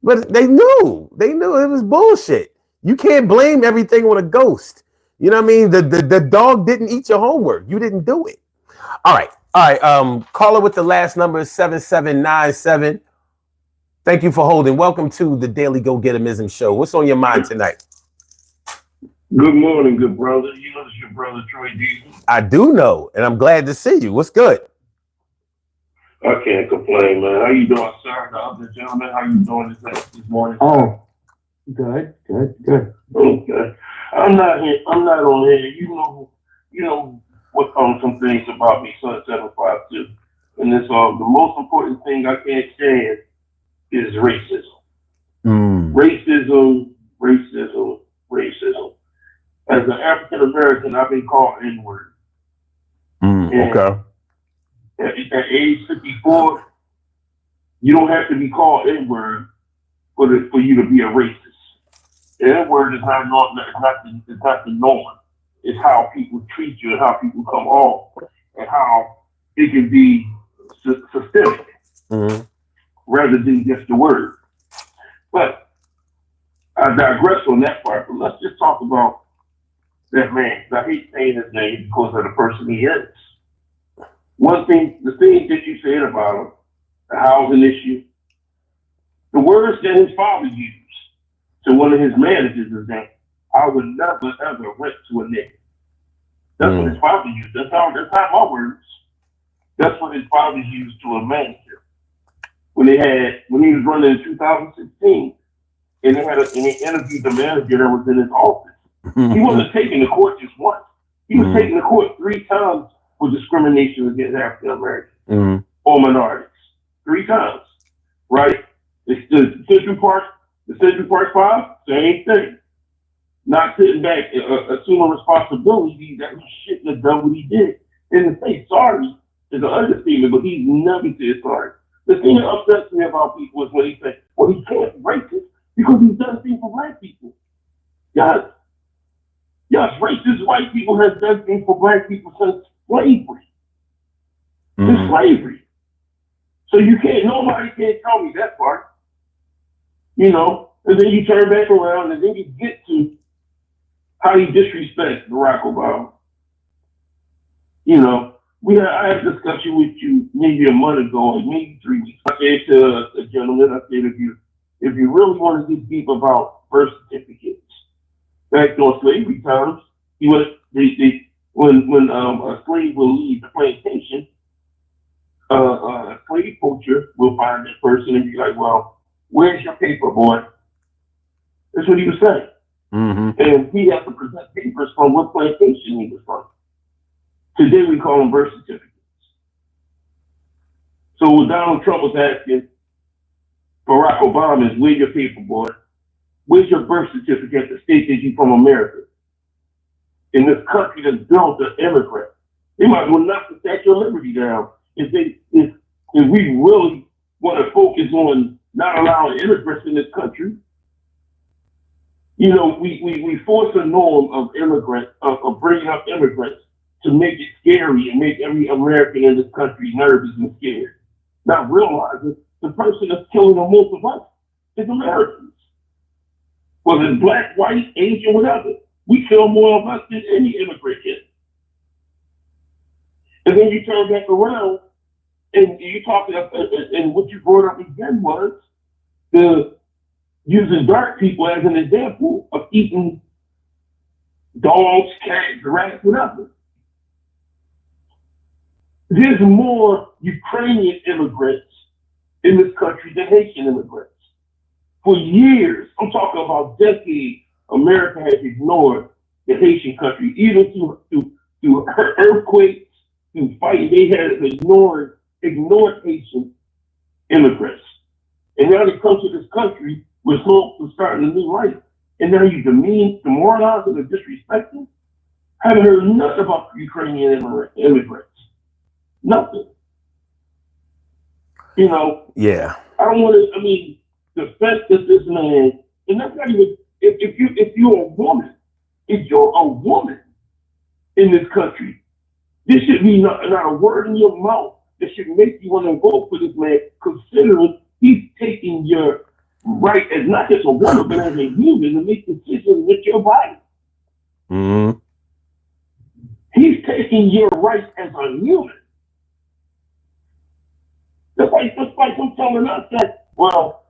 But they knew it was bullshit. You can't blame everything on a ghost. You know what I mean? The dog didn't eat your homework. You didn't do it. All right. Caller with the last number is 7797. Thank you for holding. Welcome to the Daily Go Get 'Emism show. What's on your mind tonight? Good morning, good brother. You know, it's your brother Troy Diesel. I do know, and I'm glad to see you. What's good? I can't complain, man. How you doing, sir? The other gentleman, how you doing this morning? Oh, good. Okay. I'm not on here. You know what some things about me, son 752. And this the most important thing I can't stand is racism. Racism. As an African American, I've been called N-word. Okay. At age 54, you don't have to be called N-word for you to be a racist. The N-word is not the norm. It's how people treat you and how people come off and how it can be systemic rather than just the word. But I digress on that part. But let's just talk about that man. I hate saying his name because of the person he is. One thing, the thing that you said about him, the housing issue, the words that his father used to one of his managers is that I would never ever rent to a nigga. That's what his father used. That's not my words. That's what his father used to a manager when he was running in 2016, and they interviewed the manager that was in his office. He wasn't taken to court just once. He was taken to court 3 times for discrimination against African Americans or minorities. 3 times, right? It's the Central Park 5, same thing. Not sitting back, assuming responsibility that he shouldn't have done what he did. And to say sorry is an understatement, but he's never said sorry. The thing that upsets me about people is when he says, well, he can't be racist because he's done things for black people. Yes, racist white people have done things for black people since slavery. Since slavery. So nobody can tell me that part. You know, and then you turn back around and then you get to how he disrespects Barack Obama. You know, I had a discussion with you maybe a month ago, maybe 3 weeks. I said to a gentleman, I said, if you really want to get deep about birth certificates, back during slavery times, when a slave will leave the plantation, a slave poacher will find that person and be like, well, where's your paper, boy? That's what he was saying. And he has to present papers from what plantation he was from. Today we call them birth certificates. So what Donald Trump was asking Barack Obama is, where's your paper, boy? Where's your birth certificate that states that you're from America? In this country that's built to immigrants. They might as well knock the Statue of Liberty down if we really want to focus on not allowing immigrants in this country. You know, we force a norm of immigrants, of bringing up immigrants to make it scary and make every American in this country nervous and scared. Not realizing the person that's killing the most of us is Americans. Whether it's black, white, Asian, whatever. We kill more of us than any immigrant can. And then you turn back around and you talk, and what you brought up again was using dark people as an example of eating dogs, cats, rats, whatever. There's more Ukrainian immigrants in this country than Haitian immigrants. For years, I'm talking about decades, America has ignored the Haitian country, even through earthquakes, through fighting. They have ignored Haitian immigrants. And now they come to this country with hope of starting a new life. And now you demoralizing and disrespecting. I haven't heard nothing about Ukrainian immigrants. Nothing. You know? Yeah. I don't want to, the fact that this man, and that's not even, if you're a woman in this country, this should be not a word in your mouth that should make you want to vote for this man, considering he's taking your right as not just a woman, but as a human to make decisions with your body. He's taking your rights as a human. That's like I'm telling us that, well,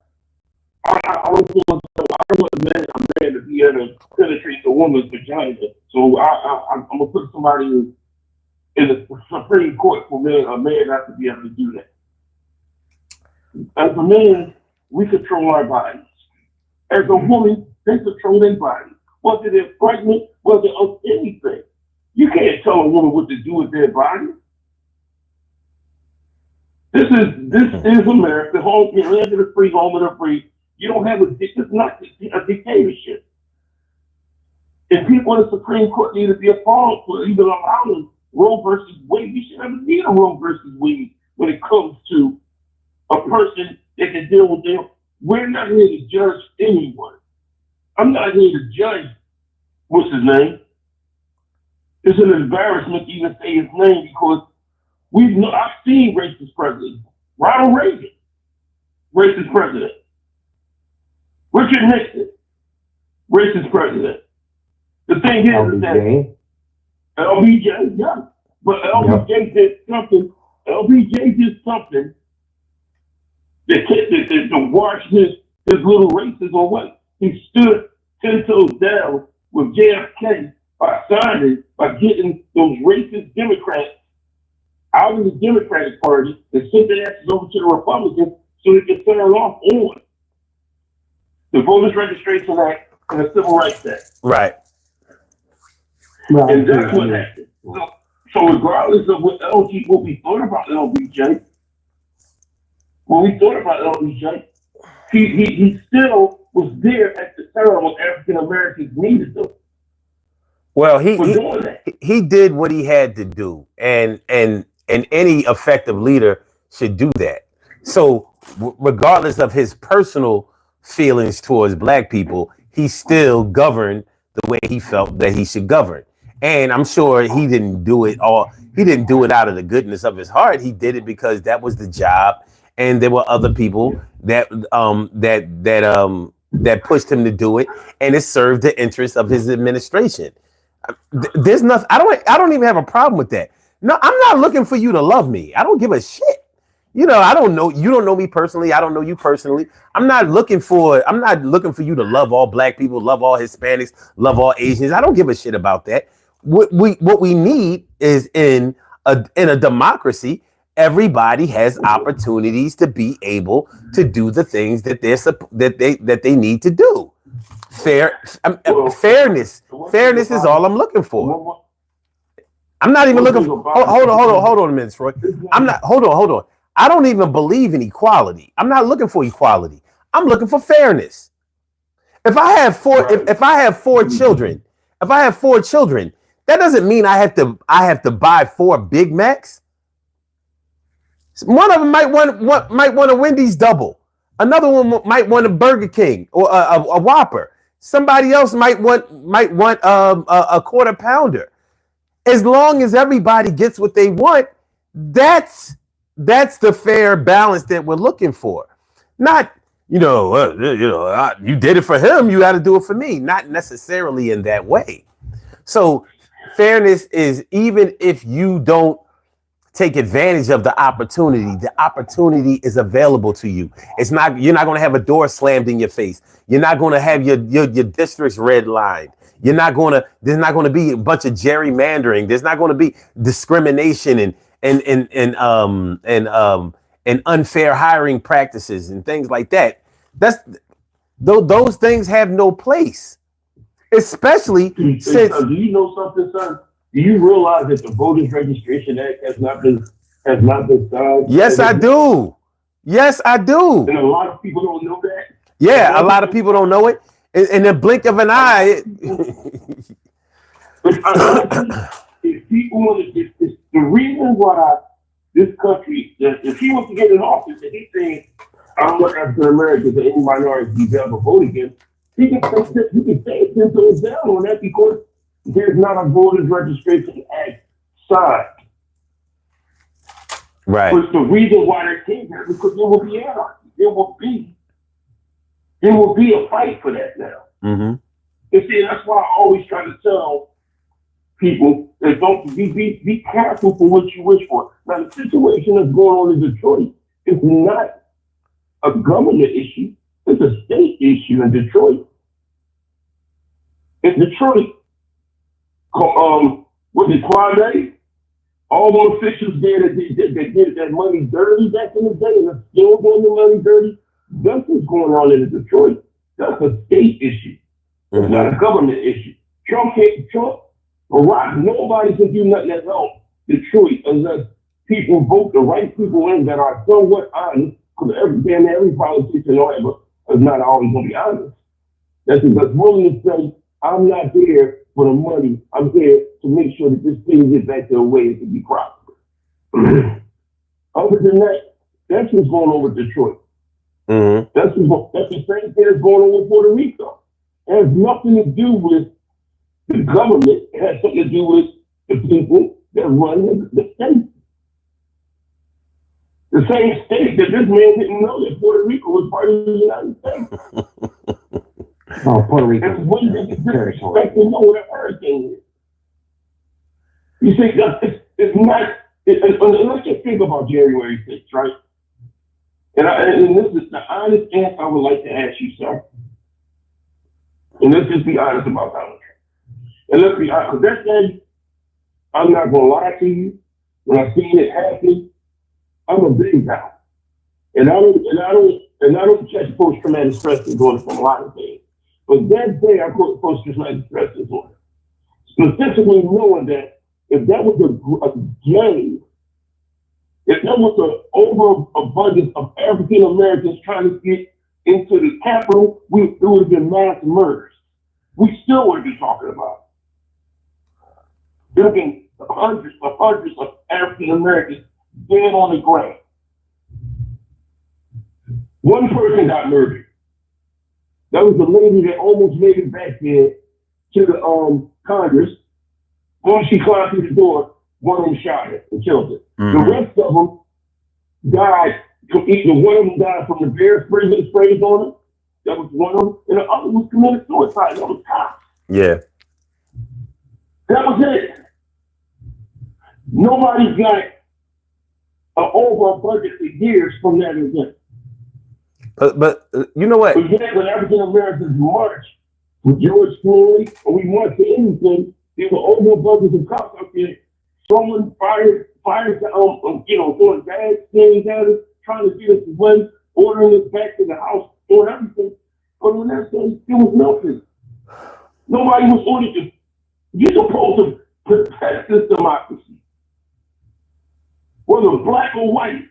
I don't want a man to be able to penetrate the woman's vagina. So I'm gonna put somebody in the Supreme Court for a man not to be able to do that. As a man, we control our bodies. As a woman, they control their body. Whether they're pregnant, whether of anything. You can't tell a woman what to do with their body. This is America. Home, land of the free, home of the free. You don't have it's not a dictatorship. If people in the Supreme Court need to be appalled for even allowing Roe versus Wade, you should never need a Roe versus Wade when it comes to a person that can deal with them. We're not here to judge anyone. I'm not here to judge what's his name. It's an embarrassment to even say his name because I've seen racist presidents. Ronald Reagan, racist president. Richard Nixon, racist president. The thing is that LBJ, yeah, but LBJ did something. LBJ did something to wash his little racism away. He stood 10 toes down with JFK by signing, by getting those racist Democrats out of the Democratic Party and sent their asses over to the Republicans so they could turn off on the Voters Registration Act and the Civil Rights Act. Right. And that's what happened. So regardless of what we thought about LBJ, he still was there at the time when African Americans needed them. Well, he did what he had to do, and any effective leader should do that. So regardless of his personal feelings towards black people, he still governed the way he felt that he should govern. And I'm sure he didn't do it out of the goodness of his heart. He did it because that was the job, and there were other people that pushed him to do it, and it served the interests of his administration. There's nothing. I don't even have a problem with that. No, I'm not looking for you to love me. I don't give a shit. I don't know. You don't know me personally. I don't know you personally. I'm not looking for you to love all black people, love all Hispanics, love all Asians. I don't give a shit about that. What we need is in a democracy, everybody has opportunities to be able to do the things that they need to do. Fairness is all I'm looking for. I'm not even looking for. Hold on a minute, Troy. Hold on. I don't even believe in equality. I'm not looking for equality. I'm looking for fairness. If I have four children, that doesn't mean I have to buy 4 Big Macs. One of them might want a Wendy's double. Another one might want a Burger King or a Whopper. Somebody else might want a quarter pounder. As long as everybody gets what they want, that's the fair balance that we're looking for. Not, you did it for him, you got to do it for me. Not necessarily in that way. So fairness is, even if you don't take advantage of the opportunity is available to you. You're not going to have a door slammed in your face. You're not going to have your districts redlined. There's not going to be a bunch of gerrymandering. There's not going to be discrimination and unfair hiring practices and things like that. Those things have no place, especially since. Do you know something, son? Do you realize that the Voters Registration Act has not been signed? Yes, I do. And a lot of people don't know that. Yeah, a lot of people don't know it. In the blink of an eye. If people want to, it's the reason why this country, if he wants to get in office and he's saying, I don't want African Americans or any minorities to be able to vote again, he can take 10 toes down on that because there's not a Voters Registration Act signed. Right. But the reason why they can't is because there will be anarchy. There will be a fight for that now. Mm-hmm. And see, that's why I always try to tell people that don't be careful for what you wish for. Now, the situation that's going on in Detroit is not a government issue. It's a state issue in Detroit. in Detroit, was it Kwame? All those officials there that did that money dirty back in the day and are still doing the money dirty. That's what's going on in Detroit. That's a state issue. It's not a government issue. Trump, Barack, nobody can do nothing to help Detroit unless people vote the right people in that are somewhat honest, because every politician is not always going to be honest. That's willing to say, I'm not here for the money. I'm here to make sure that this thing gets back to a way it can be prosperous. Other than that, that's what's going on with Detroit. Mm-hmm. That's the same thing that's going on with Puerto Rico. It has nothing to do with the government. It has something to do with the people that run the state. The same state that this man didn't know that Puerto Rico was part of the United States. Oh, Puerto Rico. And when they disrespect to know what a hurricane is. You see, it's not. Let's just think about January 6th, right? And this is the honest answer I would like to ask you, sir. And let's just be honest about Donald Trump. And let's be honest. That day, I'm not gonna lie to you. When I seen it happen, I'm a big guy, and I don't catch post-traumatic stress disorder from a lot of things. But that day, I caught post-traumatic stress disorder, specifically knowing that if that was a game, if there was an overabundance of African Americans trying to get into the Capitol, it would have been mass murders. We still would be talking about it. There have been hundreds of African Americans dead on the ground. One person got murdered. That was the lady that almost made it back there to the Congress. When she climbed through the door, one of them shot her and killed her. Mm-hmm. The rest of them died. Either one of them died from the bear spray that sprayed on them. That was one of them. And the other was committed suicide. That was cops. Yeah. That was it. Nobody's got over a budget for years from that event. But you know what? But yet, when African Americans march with George Floyd, or we march for anything, there were over a budget of cops out there throwing fires, throwing bad things at us, trying to get us away, ordering us back to the house, doing everything. But when that thing, there was nothing. Nobody was ordered to. You're supposed to protect this democracy, whether black or white.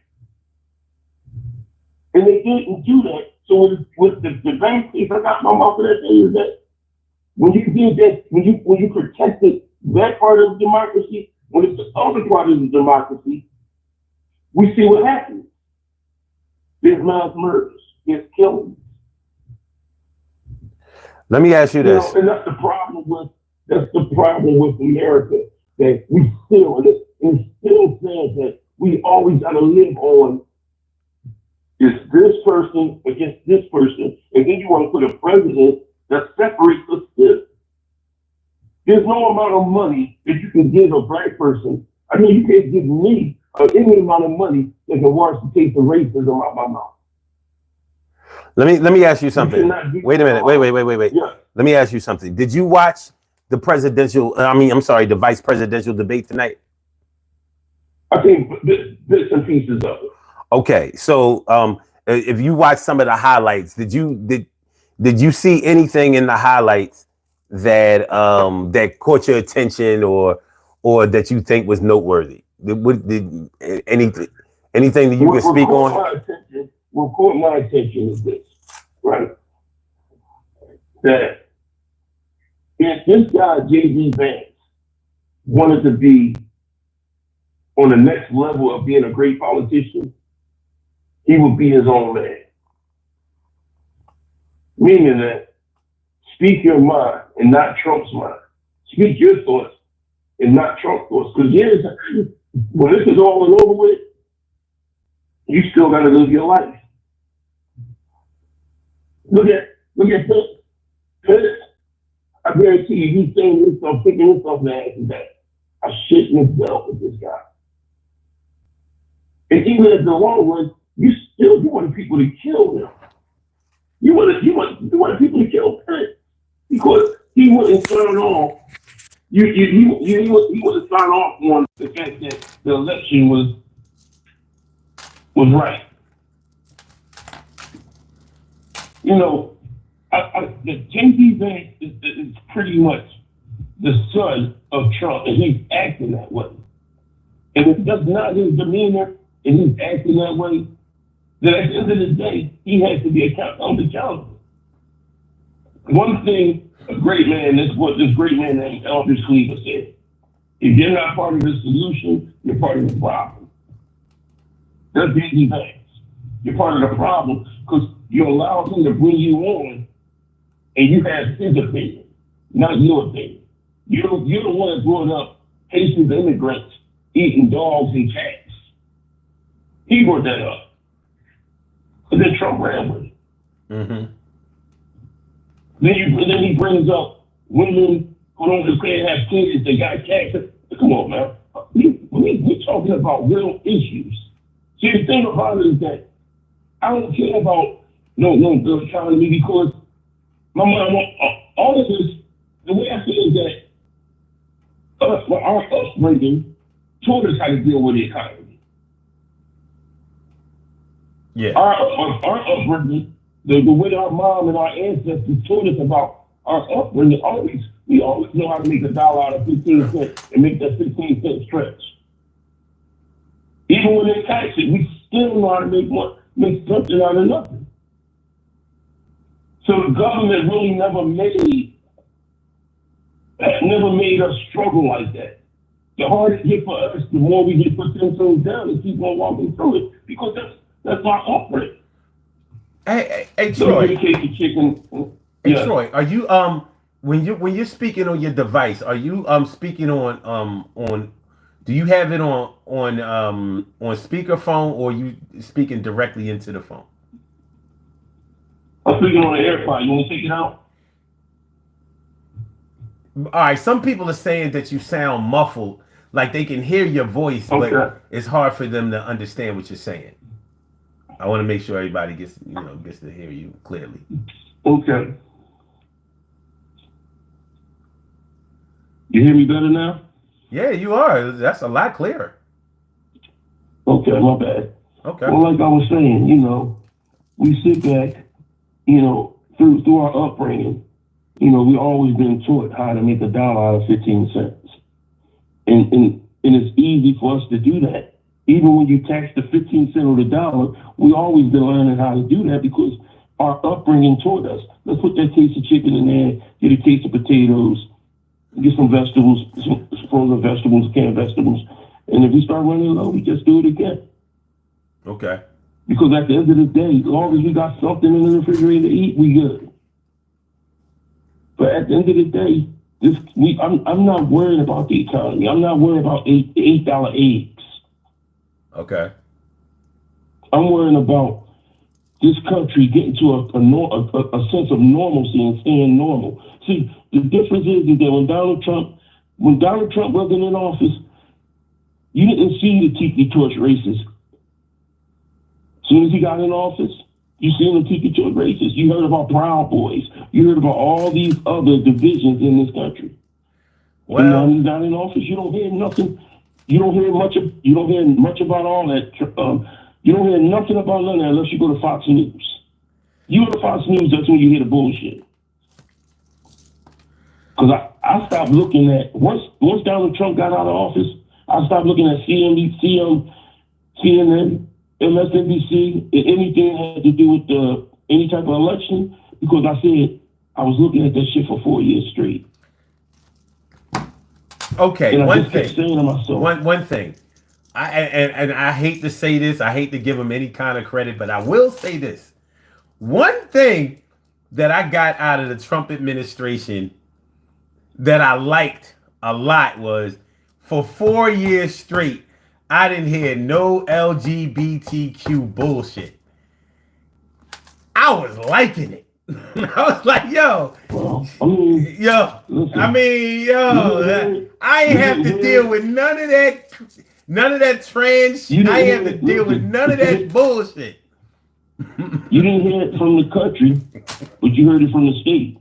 And they didn't do that. So with the bank case, I got my mouth for that day is that when you did that, when you protected that part of the democracy, when it's the other part of the democracy, we see what happens. There's mass murders, there's killings. Let me ask you this. And that's the problem with America, that we still, and it's still said that we always got to live on is this person against this person, and then you want to put a president that separates us. There's no amount of money that you can give a black person. I mean, you can't give me any amount of money that can wash the taste of racism out my mouth. Let me ask you something. Wait a minute. Wait. Yeah. Let me ask you something. Did you watch the the vice presidential debate tonight? I think bits and pieces of it. Okay, so if you watch some of the highlights, did you see anything in the highlights that that caught your attention or that you think was noteworthy? Anything that you can speak on? What caught my attention is this, right? That if this guy J.D. Vance wanted to be on the next level of being a great politician, he would be his own man. Meaning that speak your mind and not Trump's mind. Speak your thoughts and not Trump's thoughts. Because when this is all and over with, you still got to live your life. Look at this. I guarantee you, he's saying himself, picking himself in the ass and back. I shit myself with this guy. And even at the long run, you want people to kill him. You want people to kill Pence because he wouldn't sign off. He wouldn't sign off on the fact that the election was right. You know, the J.D. Vance is pretty much the son of Trump, and he's acting that way. And if that's not his demeanor, and he's acting that way, then at the end of the day, he has to be accountable. One thing, a great man, this is what this great man named Elvis Cleaver said: if you're not part of the solution, you're part of the problem. That's J.D. Vance. You're part of the problem because you allow him to bring you on, and you have his opinion, not your opinion. You're the one that brought up Haitian immigrants eating dogs and cats. He brought that up. But then Trump ran with it. Mm-hmm. Then he brings up women who don't just can't have kids, they got cats. Come on, man. We're talking about real issues. See, the thing about it is that I don't care about the economy because my mom, all of this, the way I feel is that our upbringing taught us how to deal with the economy. Yeah. Our upbringing, the way our mom and our ancestors taught us about our upbringing, we always know how to make $1 out of 15 cents and make that 15 cent stretch. Even when they tax it, we still know how to make something out of nothing. So the government really never made us struggle like that. The harder it gets for us, the more we get put themselves down and keep on walking through it because that's our upbringing. Hey, Troy. So chicken. Hey, Yeah. Troy, are you when you're speaking on your device, are you speaking on do you have it on speakerphone or are you speaking directly into the phone? I'm speaking on the AirPod. You want to take it out? All right, some people are saying that you sound muffled, like they can hear your voice, Okay. but it's hard for them to understand what you're saying. I want to make sure everybody gets to hear you clearly. Okay. You hear me better now? Yeah, you are. That's a lot clearer. Okay, my bad. Okay. Well, like I was saying, we sit back, through our upbringing, we always been taught how to make $1 out of 15 cents. And it's easy for us to do that. Even when you tax the 15 cent or the dollar, we always been learning how to do that because our upbringing taught us. Let's put that case of chicken in there, get a case of potatoes, get some vegetables, some frozen vegetables, canned vegetables. And if we start running low, we just do it again. Okay. Because at the end of the day, as long as we got something in the refrigerator to eat, we good. But at the end of the day, I'm not worried about the economy. I'm not worried about $8 eggs. Okay. I'm worrying about this country getting to a sense of normalcy and staying normal. See, the difference is that when Donald Trump wasn't in office, you didn't see the Tiki Torch races. As soon as he got in office, you seen the Tiki Torch races. You heard about Proud Boys. You heard about all these other divisions in this country. Well, and now he's not in office. You don't hear nothing. You don't hear much about all that. You don't hear nothing about none of that unless you go to Fox News. You go to Fox News, that's when you hear the bullshit. Because I stopped looking at once Donald Trump got out of office, I stopped looking at CNN, MSNBC, and anything that had to do with any type of election, because I said I was looking at that shit for 4 years straight. okay, And I one just kept thing. saying to myself, One thing. I hate to say this. I hate to give him any kind of credit, but I will say this. One thing that I got out of the Trump administration that I liked a lot was for 4 years straight, I didn't hear no LGBTQ bullshit. I was liking it. I was like, yo, listen, I ain't have to deal with none of that trans shit. I ain't have to deal with none of that bullshit. You didn't hear it from the country, but you heard it from the state.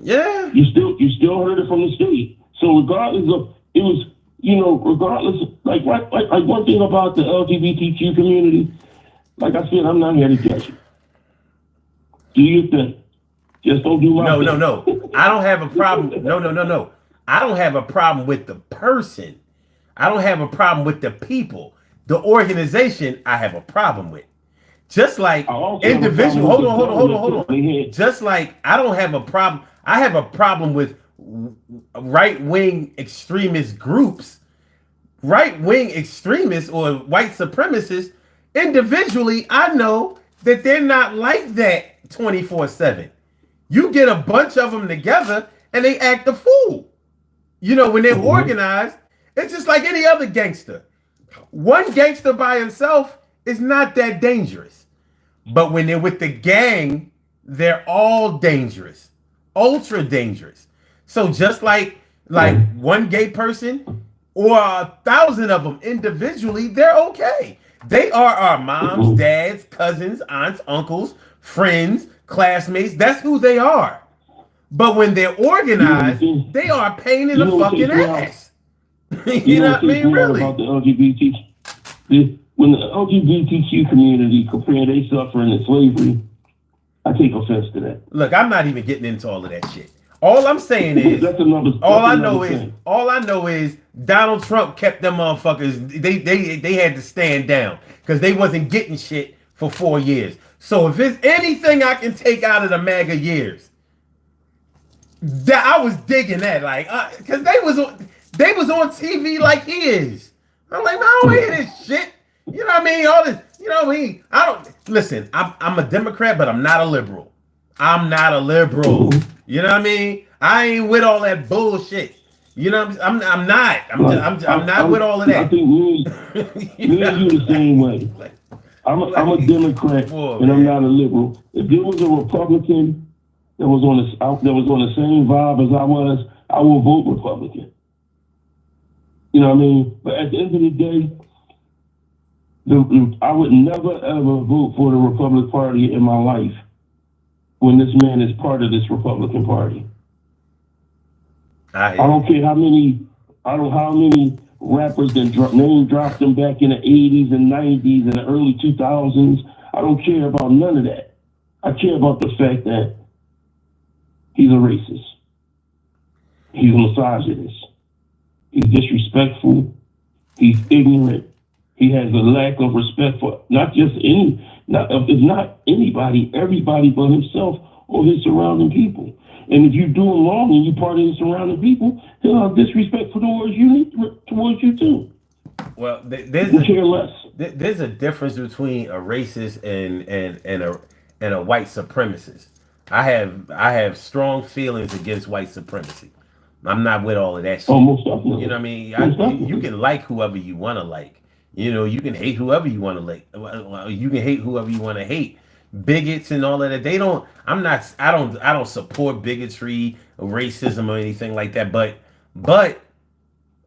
Yeah. You still heard it from the state. So regardless of, it was, regardless of, like one thing about the LGBTQ community, like I said, I'm not here to judge you. Do your thing. Just don't do my thing. No. I don't have a problem. No. I don't have a problem with the person. I don't have a problem with the people. The organization, I have a problem with. Just like individual. Hold on. Just like I don't have a problem. I have a problem with right-wing extremist groups, right-wing extremists or white supremacists. Individually, I know that they're not like that 24/7. You get a bunch of them together and they act a fool. When they're organized, it's just like any other gangster. One gangster by himself is not that dangerous. But when they're with the gang, they're all dangerous, ultra dangerous. So just like one gay person or 1,000 of them individually, they're okay. They are our moms, dads, cousins, aunts, uncles, friends, classmates. That's who they are. But when they're organized, they are a pain in the fucking ass. You know what I mean? Really? About the LGBT, when the LGBTQ community compare their suffering to slavery, I take offense to that. Look, I'm not even getting into all of that shit. All I'm saying is, all I know is Donald Trump kept them motherfuckers. They had to stand down because they wasn't getting shit for 4 years. So if there's anything I can take out of the MAGA years, that I was digging that, like, because they was on TV like he is. I'm like, man, I don't hear this shit. You know what I mean? All this, you know what I mean? I don't listen. I'm a Democrat, but I'm not a liberal. I'm not a liberal. You know what I mean? I ain't with all that bullshit. You know, I'm not. I'm not with all of that. I think me and you the same way. I'm a Democrat and I'm not a liberal. If there was a Republican that was on the same vibe as I will vote Republican. You know what I mean? But at the end of the day, I would never ever vote for the Republican Party in my life when this man is part of this Republican Party. I don't care how many rappers that name dropped them back in the 80s and 90s and the early 2000s. I don't care about none of that. I care about the fact that he's a racist. He's a misogynist. He's disrespectful. He's ignorant. He has a lack of respect for it's not anybody, everybody but himself or his surrounding people. And if you do him wrong and you're part of his surrounding people, he'll have disrespect towards you too. Well, there's a difference between a racist and a white supremacist. I have strong feelings against white supremacy. I'm not with all of that shit. Most definitely. You know what I mean? You can like whoever you want to like. You know, you can hate whoever you want to like. You can hate whoever you want to hate. Bigots and all of that. I don't support bigotry or racism or anything like that. But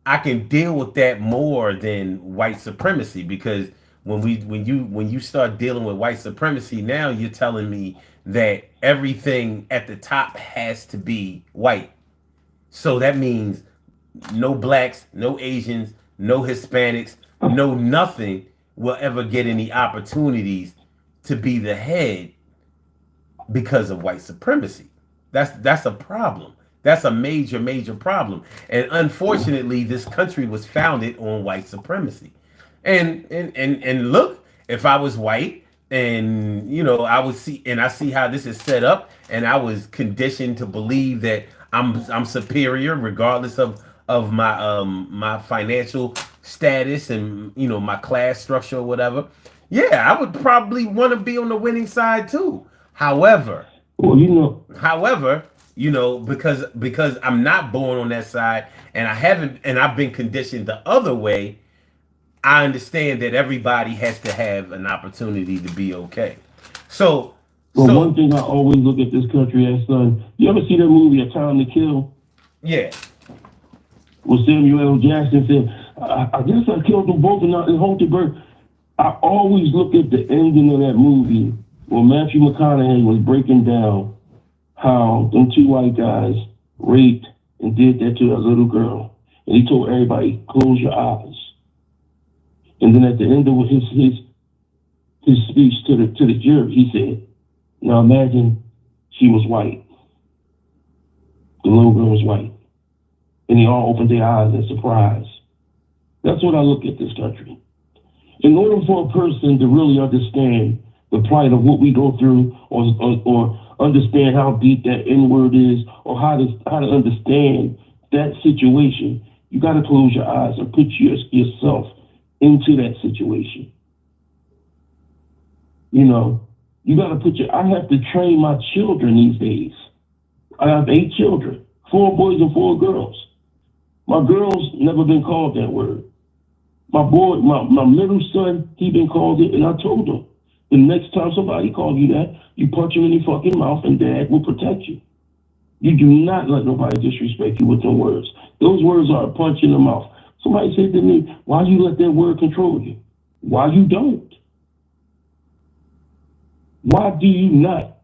I can deal with that more than white supremacy, because when you start dealing with white supremacy, now you're telling me that everything at the top has to be white. So that means no blacks, no Asians, no Hispanics, no nothing will ever get any opportunities to be the head because of white supremacy. That's a problem. That's a major, major problem. And unfortunately, this country was founded on white supremacy. And look, if I was white and I see how this is set up, and I was conditioned to believe that I'm superior regardless of my financial status and my class structure or whatever. Yeah, I would probably want to be on the winning side too. However, because I'm not born on that side and I've been conditioned the other way, I understand that everybody has to have an opportunity to be okay. So one thing I always look at this country as, son, you ever see that movie A Time to Kill? Yeah. Well, Samuel L. Jackson said, I guess I killed them both in Holtenberg. I always look at the ending of that movie where Matthew McConaughey was breaking down how them two white guys raped and did that to a little girl. And he told everybody, close your eyes. And then at the end of his speech to the jury, he said, now imagine she was white. The little girl was white. And they all opened their eyes in surprise. That's what I look at this country. In order for a person to really understand the plight of what we go through, or understand how deep that N-word is, or how to understand that situation, you got to close your eyes and put yourself into that situation. You know, you got to I have to train my children these days. I have 8 children, 4 boys and 4 girls. My girls never been called that word. My boy, my middle son, he been called it, and I told him, the next time somebody calls you that, you punch him in the fucking mouth and dad will protect you. You do not let nobody disrespect you with those words. Those words are a punch in the mouth. Somebody said to me, why you let that word control you? Why you don't? Why do you not?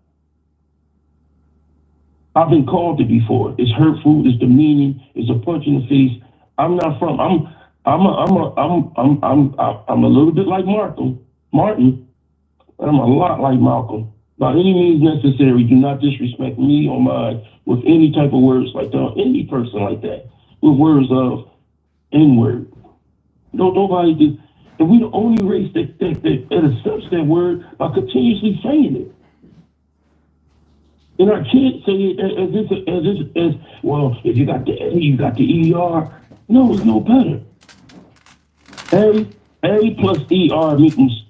I've been called it before. It's hurtful, it's demeaning, it's a punch in the face. I'm not from, I'm a little bit like Martin, but I'm a lot like Malcolm. By any means necessary, do not disrespect me or mine with any type of words like that, any person like that, with words of N-word. Nobody did. And we the only race that accepts that word by continuously saying it. And our kids say it as well, if you got the A, you got the ER. No, it's no better. A plus ER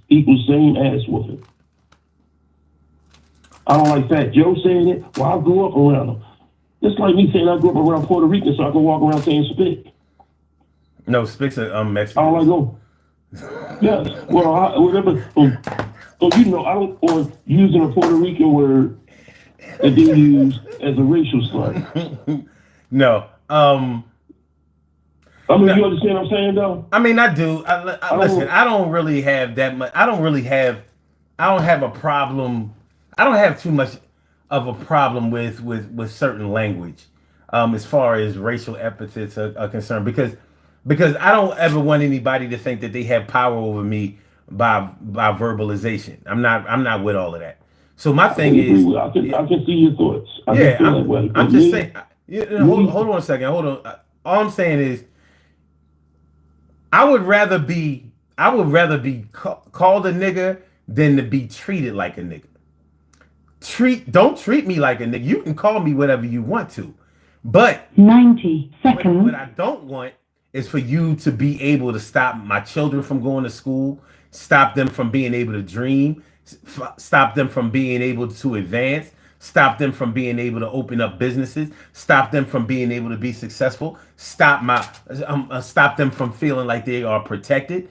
equals same ass whooping. I don't like Fat Joe saying it. Well, I grew up around them. Just like me saying I grew up around Puerto Rican, so I can walk around saying spick. No, spick's a Mexican. I don't like go. Yes. Well, whatever. So you know, I don't, or using a Puerto Rican word that they use as a racial slur. No. I mean, you understand what I'm saying, though? I mean, I do. Listen, I don't really have that much. I don't have a problem. I don't have too much of a problem with certain language, as far as racial epithets are concerned, because I don't ever want anybody to think that they have power over me by verbalization. I'm not with all of that. So my thing is, I can see your thoughts. I'm just saying. Hold on a second. Hold on. All I'm saying is, I would rather be called a nigga than to be treated like a nigga. Don't treat me like a nigga. You can call me whatever you want to, but 90 seconds. What I don't want is for you to be able to stop my children from going to school, stop them from being able to dream, stop them from being able to advance, stop them from being able to open up businesses, stop them from being able to be successful, stop them from feeling like they are protected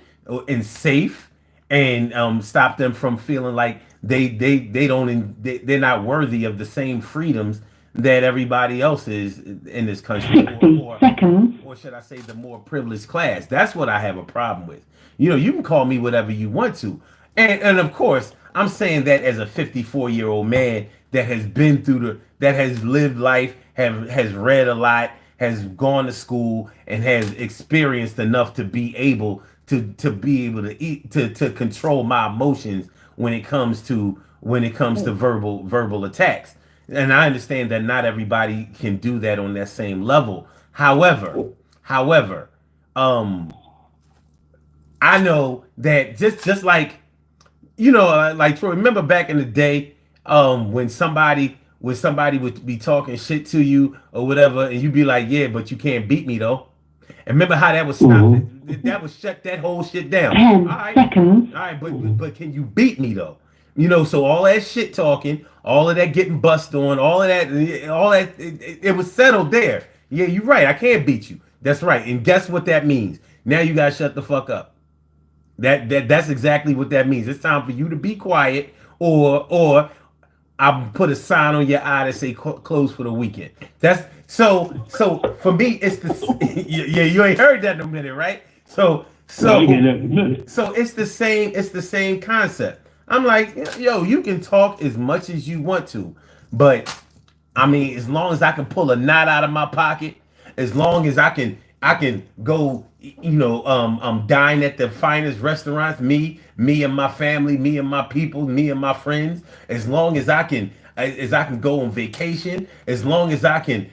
and safe, and stop them from feeling like they're not worthy of the same freedoms that everybody else is in this country, 60 seconds. or should I say the more privileged class. That's what I have a problem with. You know, you can call me whatever you want to, and of course I'm saying that as a 54-year-old man that has been through that has lived life, has read a lot, has gone to school, and has experienced enough to be able to eat, to control my emotions when it comes to verbal attacks. And I understand that not everybody can do that on that same level. However, I know that just like, you know, like Troy, remember back in the day, when somebody would be talking shit to you or whatever, and you'd be like, yeah, but you can't beat me though. And remember how that was stopped? That would shut that whole shit down. 10 seconds. All right, but can you beat me though? You know, so all that shit talking, all of that getting bust on, all that, it was settled there. Yeah, you're right. I can't beat you. That's right. And guess what that means? Now you gotta shut the fuck up. That's exactly what that means. It's time for you to be quiet, or I'll put a sign on your eye that say closed for the weekend. That's so for me, it's the yeah, you ain't heard that in a minute, right? So it's the same concept. I'm like, yo, you can talk as much as you want to, but I mean, as long as I can pull a knot out of my pocket, as long as I can go, dine at the finest restaurants, me and my family, me and my people, me and my friends, as long as I can go on vacation, as long as I can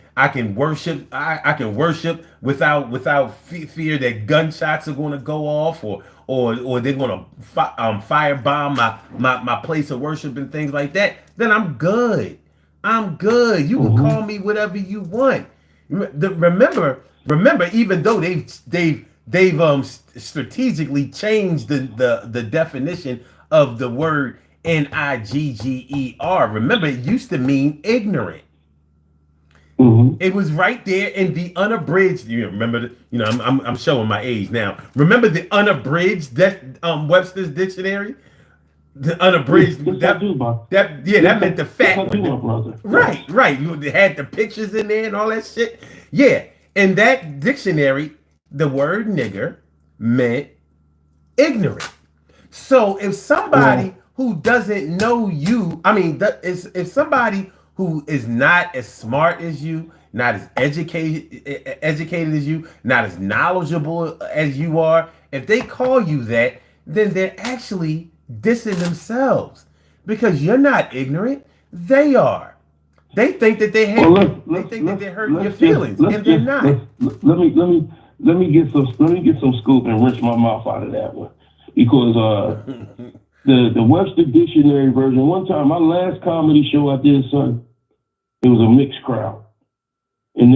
worship, I can worship without fear that gunshots are going to go off or they're going to firebomb my place of worship and things like that, then I'm good. I'm good. You can call me whatever you want. Remember, even though they've strategically changed the definition of the word Nigger. Remember, it used to mean ignorant. It was right there in the unabridged. You remember? I'm showing my age now. Remember the unabridged Webster's dictionary. The unabridged. Yes, that I do, bro. that meant the fat Yes, I do, one. my brother. Right. They had the pictures in there and all that shit. Yeah. In that dictionary, the word nigger meant ignorant. So if somebody who doesn't know you, if somebody who is not as smart as you, not as educated as you, not as knowledgeable as you are, if they call you that, then they're actually dissing themselves because you're not ignorant. They are. They think that they have. They think that they're hurting your feelings, and they're not. Let me get some scoop and rinse my mouth out of that one, because the Webster Dictionary version. One time, my last comedy show I did, son, it was a mixed crowd, and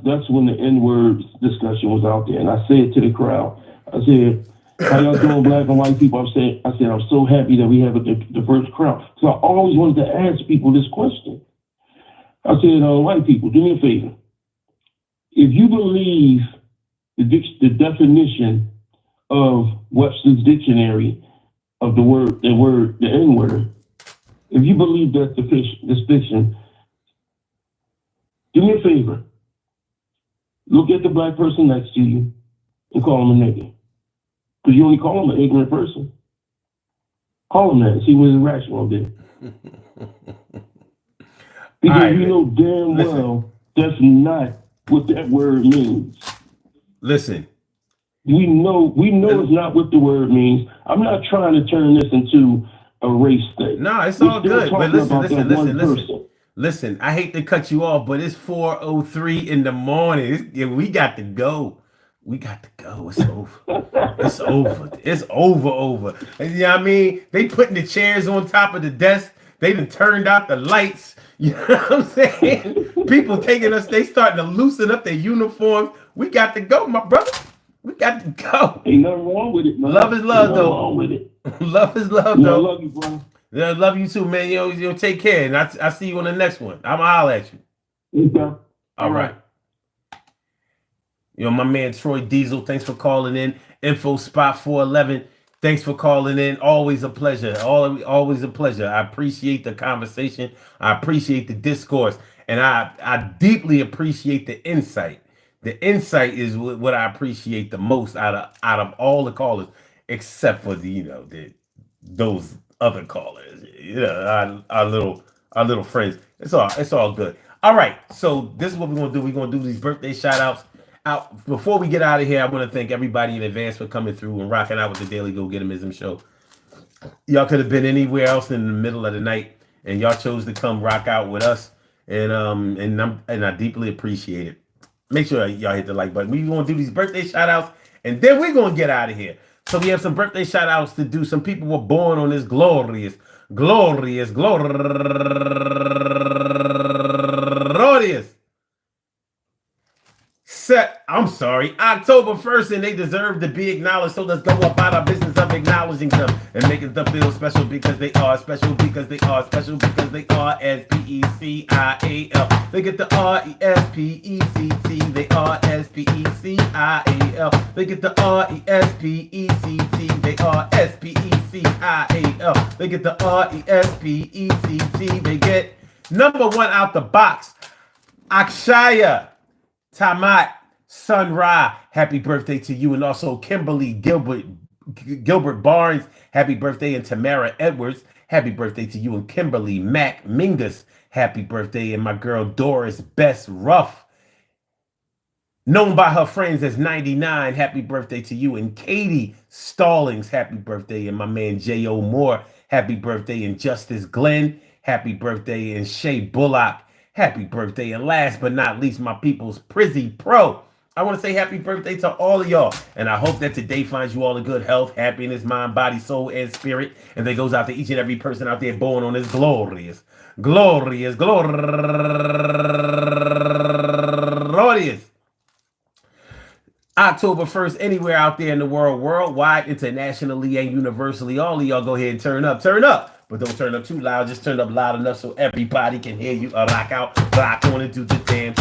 that's when the N-word discussion was out there, and I said to the crowd, I said, "How y'all doing, black and white people?" I said, I'm so happy that we have a diverse crowd. So I always wanted to ask people this question. I said, white people, do me a favor. If you believe the definition of Webster's dictionary of the N-word, if you believe that's the fiction, do me a favor. Look at the black person next to you and call him a nigger. Because you only call him an ignorant person. Call him that and see what his reaction will be. Because right, you know damn well that's not what that word means. Listen. We know it's not what the word means. I'm not trying to turn this into a race thing. No, it's all good. But listen. I hate to cut you off, but it's 4:03 in the morning. We got to go. It's over. It's over. And, you know what I mean? They putting the chairs on top of the desk. They done turned out the lights. You know what I'm saying? People taking us, they starting to loosen up their uniforms. We got to go, my brother. We got to go. Ain't nothing wrong with it, man. Love is love, though. Wrong with it. Love is love, though. I love you, bro. Yeah, I love you too, man. You take care. And I see you on the next one. I'm going to holler at you. Okay. All right. My man Troy Diesel, thanks for calling in. Info Spot 411. Thanks for calling in. Always a pleasure. Always a pleasure. I appreciate the conversation. I appreciate the discourse. And I deeply appreciate the insight. The insight is what I appreciate the most out of all the callers, except for those other callers. Our little friends. It's all good. All right. So this is what we're gonna do. We're gonna do these birthday shout outs. Before we get out of here, I want to thank everybody in advance for coming through and rocking out with the Daily Go Getimism show. Y'all could have been anywhere else in the middle of the night, and y'all chose to come rock out with us, and I deeply appreciate it. Make sure y'all hit the like button. We're gonna do these birthday shout outs, and then we're gonna get out of here. So we have some birthday shout outs to do. Some people were born on this glorious October 1st, and they deserve to be acknowledged. So let's go about our business of acknowledging them and making them feel special because they are special, because they are special, because they are SPECIAL. They get the RESPECT. They are SPECIAL. They get the RESPECT. They are SPECIAL. They get the RESPECT. They get number one out the box. Akshaya Tamat Sun Ra, happy birthday to you. And also Kimberly Gilbert Barnes, happy birthday. And Tamara Edwards, happy birthday to you. And Kimberly Mac Mingus, happy birthday. And my girl Doris Best Ruff, known by her friends as 99, happy birthday to you. And Katie Stallings, happy birthday. And my man J.O. Moore, happy birthday. And Justice Glenn, happy birthday. And Shay Bullock, happy birthday. And last but not least, my people's Prizzy Pro. I want to say happy birthday to all of y'all. And I hope that today finds you all in good health, happiness, mind, body, soul, and spirit. And that goes out to each and every person out there born on this glorious October 1st, anywhere out there in the world, worldwide, internationally, and universally. All of y'all go ahead and turn up. But don't turn up too loud. Just turn up loud enough so everybody can hear you. Rock out, rock on and do the damn,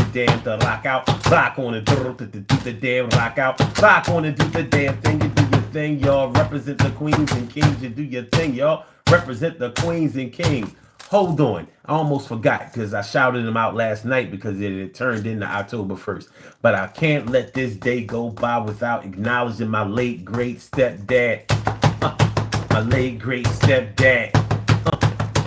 the rock out, rock on and do the damn, rock out, rock on and do the damn thing. You do your thing, y'all. Represent the queens and kings. You do your thing, y'all. Represent the queens and kings. Hold on. I almost forgot because I shouted them out last night because it had turned into October 1st. But I can't let this day go by without acknowledging my late, great stepdad. My late, great stepdad.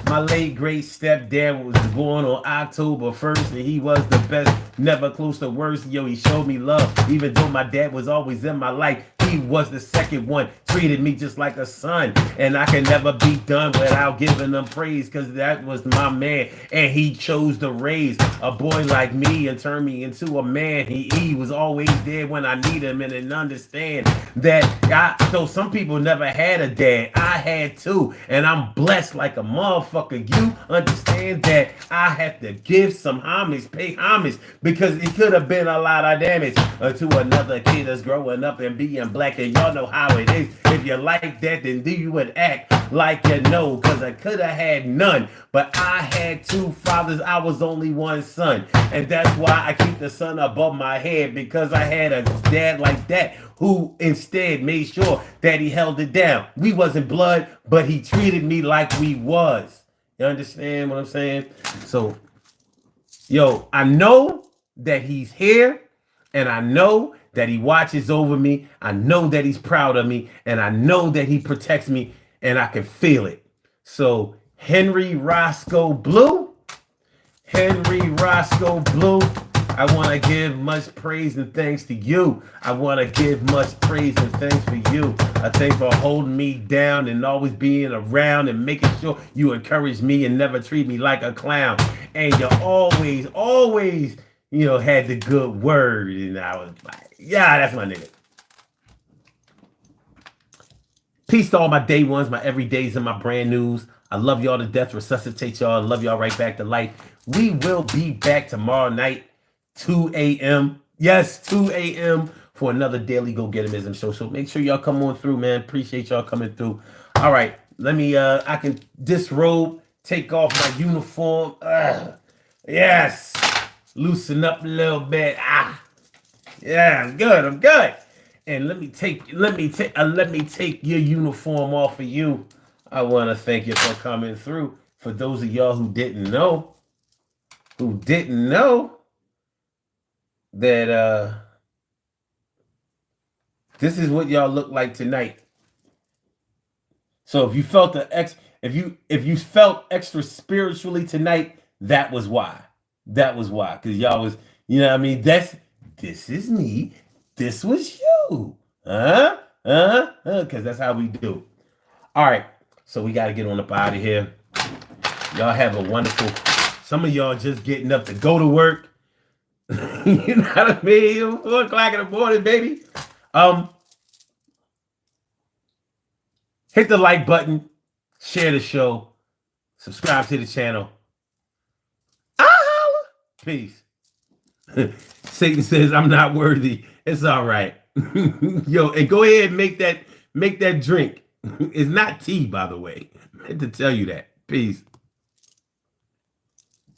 My late great stepdad was born on October 1st, and he was the best, never close to worst. Yo, he showed me love, even though my dad was always in my life. He was the second one, treated me just like a son, and I can never be done without giving him praise, because that was my man, and he chose to raise a boy like me and turn me into a man. He was always there when I need him, and understand that so some people never had a dad. I had two, and I'm blessed like a motherfucker. You understand that I have to give some homage, pay homage, because it could have been a lot of damage to another kid that's growing up and being black, and y'all know how it is. If you like that, then you would act like you know, because I could have had none, but I had two fathers. I was only one son, and that's why I keep the sun above my head, because I had a dad like that who instead made sure that he held it down. We wasn't blood, but he treated me like we was. You understand what I'm saying? So, yo, I know that he's here, and I know that he watches over me. I know that he's proud of me, and I know that he protects me, and I can feel it. So, Henry Roscoe Blue, I want to give much praise and thanks to you. I want to give much praise and thanks for you. I thank for holding me down and always being around and making sure you encourage me and never treat me like a clown. And you always, had the good word. And I was like, yeah, that's my nigga. Peace to all my day ones, my everydays, and my brand news. I love y'all to death. Resuscitate y'all. I love y'all right back to life. We will be back tomorrow night, 2 a.m. Yes, 2 a.m. for another daily Go Get 'Emism show. So make sure y'all come on through, man. Appreciate y'all coming through. All right, let me, I can disrobe, take off my uniform. Yes, loosen up a little bit. Yeah, I'm good. And let me take your uniform off of you. I want to thank you for coming through. For those of y'all who didn't know that this is what y'all look like tonight. So if you felt if you felt extra spiritually tonight, that was why. Because y'all was, you know what I mean? This is me. This was you. Because that's how we do. All right. So we got to get on up out of here. Y'all have a wonderful, some of y'all just getting up to go to work. You know what I mean? 4 o'clock in the morning, baby. Hit the like button, share the show, subscribe to the channel. Peace. Satan says I'm not worthy. It's all right. Yo, and go ahead and make that drink. It's not tea, by the way. I meant to tell you that. Peace.